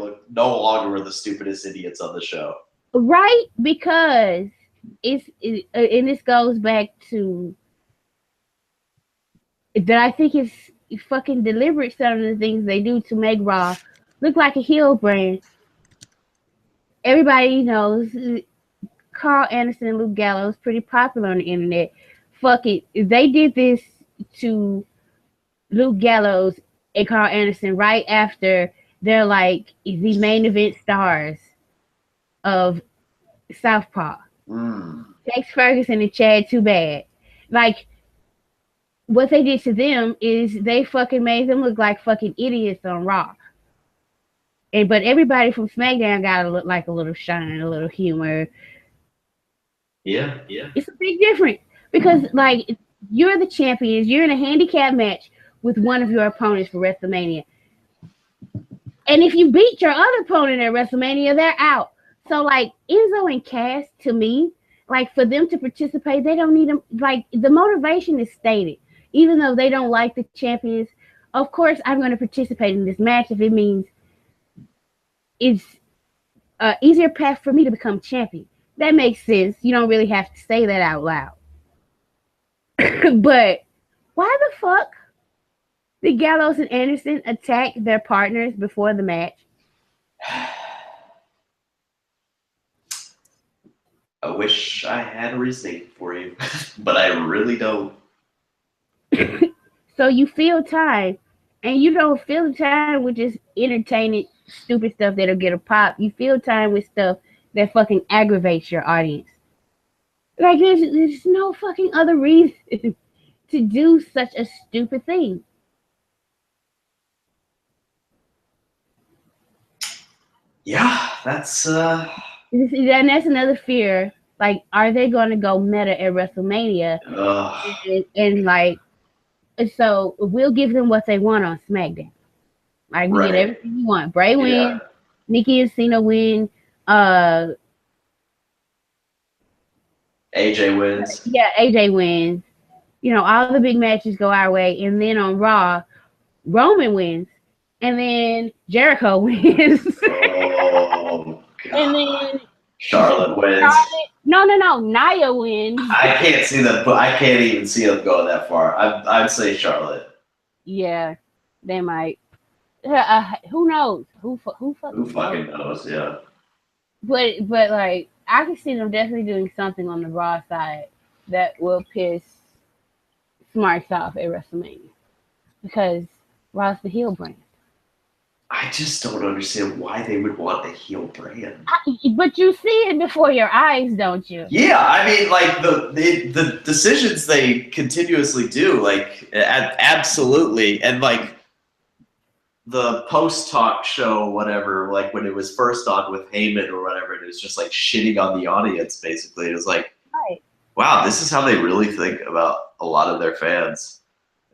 were the stupidest idiots on the show. Right, because and this goes back to that I think it's fucking deliberate, some of the things they do to make Raw look like a heel brand. Everybody knows Carl Anderson and Luke Gallows pretty popular on the internet. Fuck it. They did this to Luke Gallows and Carl Anderson right after they're like the main event stars of Southpaw. Tex Ferguson and Chad Too Bad. Like, what they did to them is they fucking made them look like fucking idiots on Raw. But everybody from SmackDown got to look like a little shine, a little humor. Yeah. It's a big difference because, like, you're the champions. You're in a handicap match with one of your opponents for WrestleMania. And if you beat your other opponent at WrestleMania, they're out. So, like, Enzo and Cass, to me, like, for them to participate, they don't need them. Like, the motivation is stated. Even though they don't like the champions, of course, I'm going to participate in this match if it means it's an easier path for me to become champion. That makes sense. You don't really have to say that out loud. But why the fuck did Gallows and Anderson attack their partners before the match? I wish I had a reasoning for you, but I really don't. So you fill time, and you don't fill time with just entertaining stupid stuff that'll get a pop. You fill time with stuff that fucking aggravates your audience. Like, there's no fucking other reason to do such a stupid thing. Yeah, that's and that's another fear. Like, are they going to go meta at WrestleMania? And like, so we'll give them what they want on SmackDown. Like, we get everything you want. Bray wins, Nikki and Cena win, AJ wins. Yeah, AJ wins. All the big matches go our way, and then on Raw, Roman wins, and then Jericho wins. Oh, God. And then Charlotte wins. No, Nia wins. I can't see them. I can't even see them going that far. I'd say Charlotte. Yeah, they might. Who knows? Who fucking knows? Yeah. But like, I can see them definitely doing something on the Raw side that will piss Smarks off at WrestleMania, because Raw's the heel brand. I just don't understand why they would want a heel brand. But you see it before your eyes, don't you? Yeah, I mean, like the decisions they continuously do, like absolutely, and like the post-talk show, whatever, like when it was first on with Heyman or whatever, it was just like shitting on the audience, basically. It was like, wow, this is how they really think about a lot of their fans.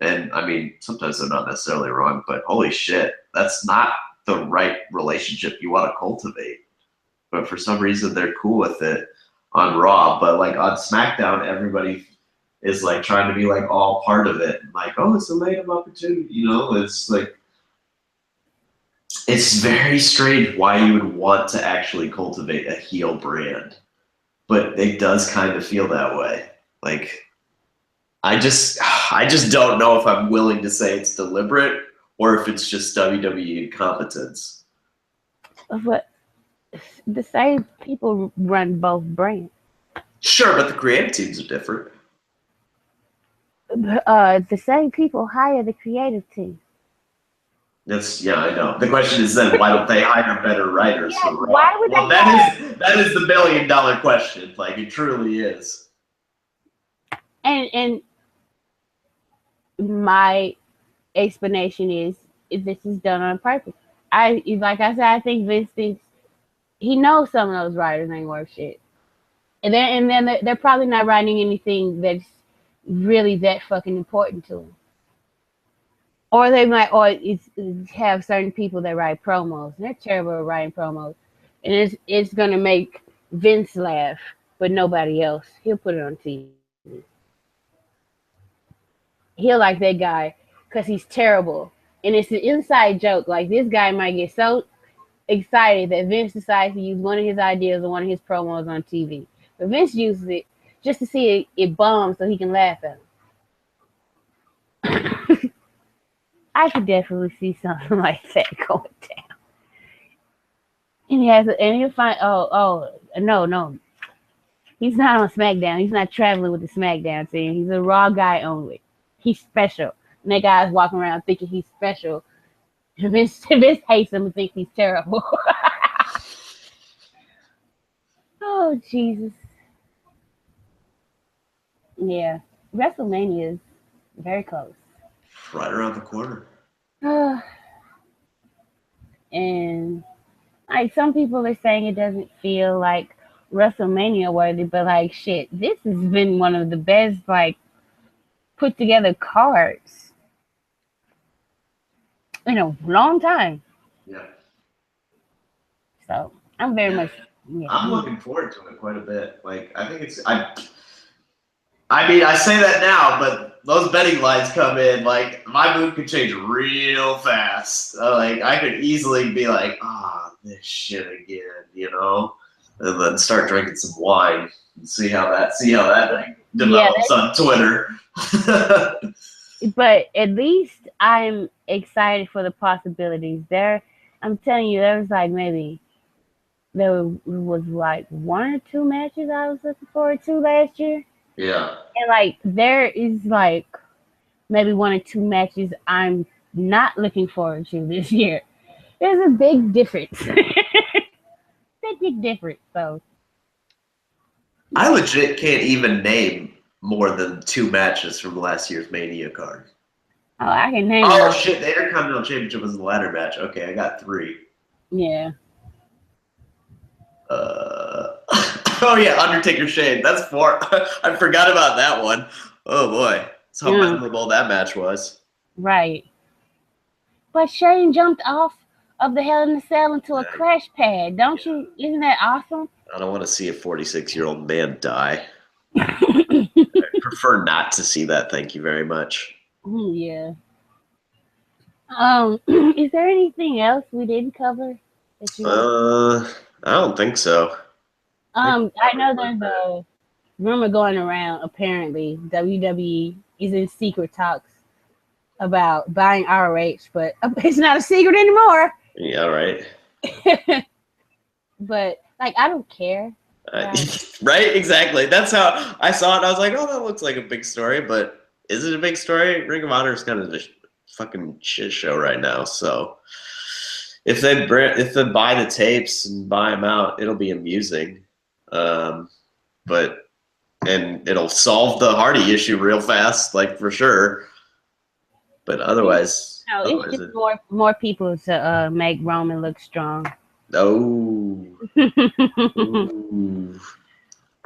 And I mean, sometimes they're not necessarily wrong, but holy shit, that's not the right relationship you want to cultivate. But for some reason, they're cool with it on Raw. But like on SmackDown, everybody is like trying to be like all part of it. Like, oh, it's a late opportunity. It's like, it's very strange why you would want to actually cultivate a heel brand. But it does kind of feel that way. Like, I just don't know if I'm willing to say it's deliberate or if it's just WWE incompetence. But the same people run both brands. Sure, but the creative teams are different. The same people hire the creative team. I know. The question is then, why don't they hire better writers? Yeah, why would well, that is the $1 billion question. Like, it truly is. And my explanation is this is done on purpose. like I said, I think Vince thinks he knows some of those writers ain't worth shit, and then they're probably not writing anything that's really that fucking important to them. Or they might, or it's have certain people that write promos. And they're terrible at writing promos, and it's gonna make Vince laugh, but nobody else. He'll put it on TV. He'll like that guy because he's terrible, and it's an inside joke. Like this guy might get so excited that Vince decides to use one of his ideas or one of his promos on TV, but Vince uses it just to see it bomb so he can laugh at him. I could definitely see something like that going down. And he'll find no. He's not on SmackDown. He's not traveling with the SmackDown team. He's a Raw guy only. He's special. And that guy's walking around thinking he's special. Vince hates him and thinks he's terrible. Oh Jesus. Yeah. WrestleMania is very close. Right around the corner. And like some people are saying it doesn't feel like WrestleMania worthy, but like shit, this has been one of the best like put together cards in a long time. Yeah. So I'm very much. Yeah. I'm looking forward to it quite a bit. Like I think it's I mean, I say that now, but those betting lines come in, like, my mood could change real fast. Like, I could easily be like, this shit again, you know? And then start drinking some wine and see how that like, develops on Twitter. But at least I'm excited for the possibilities. I'm telling you, there was like one or two matches I was looking forward to last year. Yeah. And like there is like maybe one or two matches I'm not looking forward to this year. There's a big difference. big difference. So I legit can't even name more than two matches from last year's Mania card. Oh, I can name. Oh shit! The Intercontinental Championship was the ladder match. Okay, I got three. Yeah. Oh yeah, Undertaker Shane. That's four. I forgot about that one. Oh boy, that's how memorable that match was. Right. But Shane jumped off of the Hell in a Cell into a crash pad. Don't you? Isn't that awesome? I don't want to see a 46-year-old man die. I prefer not to see that. Thank you very much. Yeah. Is there anything else we didn't cover? I don't think so. I know there's a rumor going around. Apparently, WWE is in secret talks about buying ROH, but it's not a secret anymore. Yeah, right. But like, I don't care. Right? Exactly. That's how I saw it. I was like, oh, that looks like a big story, but is it a big story? Ring of Honor is kind of a fucking shit show right now. So if they buy the tapes and buy them out, it'll be amusing. But it'll solve the Hardy issue real fast, like for sure. But otherwise, it's just more people to make Roman look strong. Oh.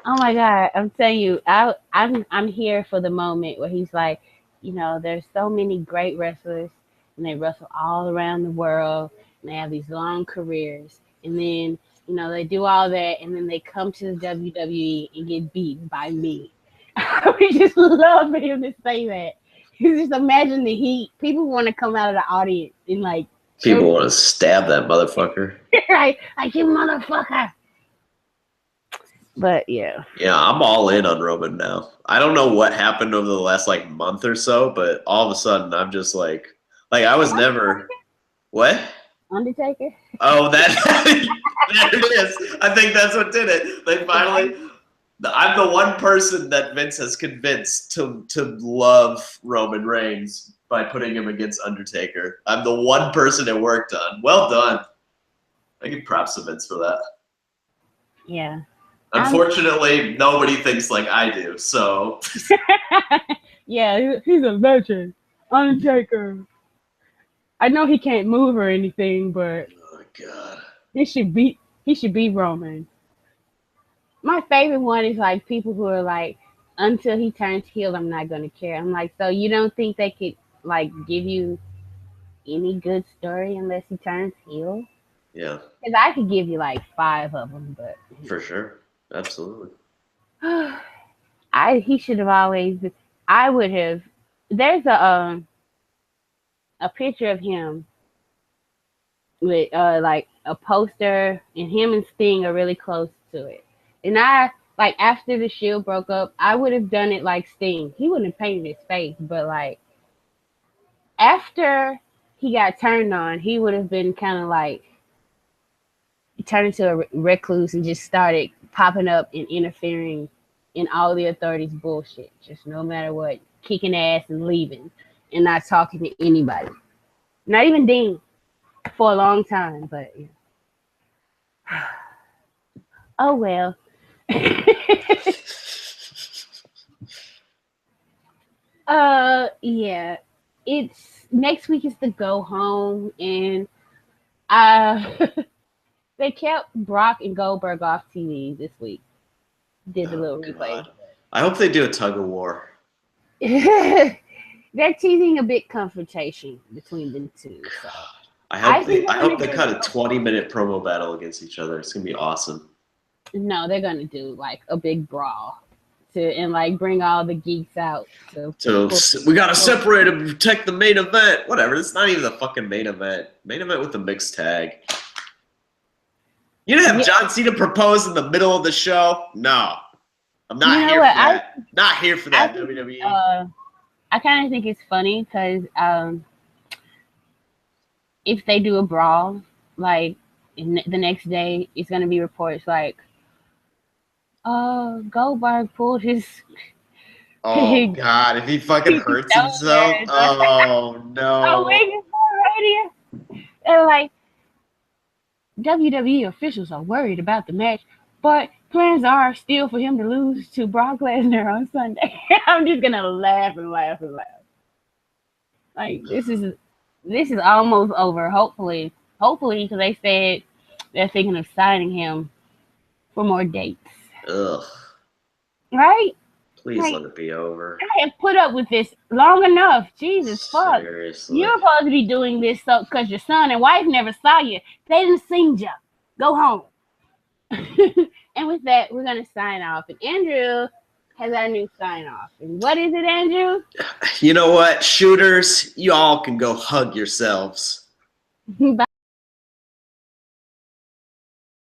Oh my God! I'm telling you, I'm here for the moment where he's like, you know, there's so many great wrestlers, and they wrestle all around the world, and they have these long careers, and then you know they do all that, and then they come to the WWE and get beaten by me. We just love for him to say that. You just imagine the heat. People want to come out of the audience and like. People want to stab that motherfucker. Right, like you motherfucker. But yeah. Yeah, I'm all in on Roman now. I don't know what happened over the last like month or so, but all of a sudden I'm just like I was never. What? Undertaker. Oh, that it is. I think that's what did it. They finally. I'm the one person that Vince has convinced to love Roman Reigns by putting him against Undertaker. I'm the one person it worked on. Well done. I give props to Vince for that. Yeah. Unfortunately, nobody thinks like I do, so. Yeah, he's a legend. Undertaker. I know he can't move or anything, but Oh God. he should be Roman. My favorite one is like people who are like, until he turns heel, I'm not gonna care. I'm like, so you don't think they could like give you any good story unless he turns heel? Yeah. Because I could give you like 5 of them, but For sure. Absolutely. he should have always. I would have. There's a picture of him with like a poster, and him and Sting are really close to it. And I like after the Shield broke up, I would have done it like Sting. He wouldn't have painted his face, but like after he got turned on, he would have been kind of like turned into a recluse and just started popping up and interfering in all the authorities' bullshit. Just no matter what, kicking ass and leaving and not talking to anybody. Not even Dean for a long time, but yeah. Oh well. Yeah. It's next week is the go home, and they kept Brock and Goldberg off TV this week. Did the little replay. I hope they do a tug of war. They're teasing a big confrontation between the two. So. I hope they cut a 20-minute promo battle against each other. It's gonna be awesome. No, they're gonna do like a big brawl and like bring all the geeks out. So we gotta separate them, protect the main event. Whatever. It's not even the fucking main event. Main event with the mixed tag. You didn't have John Cena propose in the middle of the show? No. I'm not here for that. Not here for that, WWE. I kind of think it's funny because if they do a brawl, like the next day, it's going to be reports like, Goldberg pulled his... Oh, God. If he fucking hurts himself? Oh, no. They're like, WWE officials are worried about the match, but plans are still for him to lose to Brock Lesnar on Sunday. I'm just gonna laugh and laugh and laugh. Like this is almost over. Hopefully, because they said they're thinking of signing him for more dates. Ugh. Right? Please let it be over. I have put up with this long enough. Jesus fuck. Seriously. You're supposed to be doing this so because your son and wife never saw you. They didn't see you. Go home. And with that, we're going to sign off. And Andrew has our new sign off. And what is it, Andrew? You know what? Shooters, you all can go hug yourselves. Bye.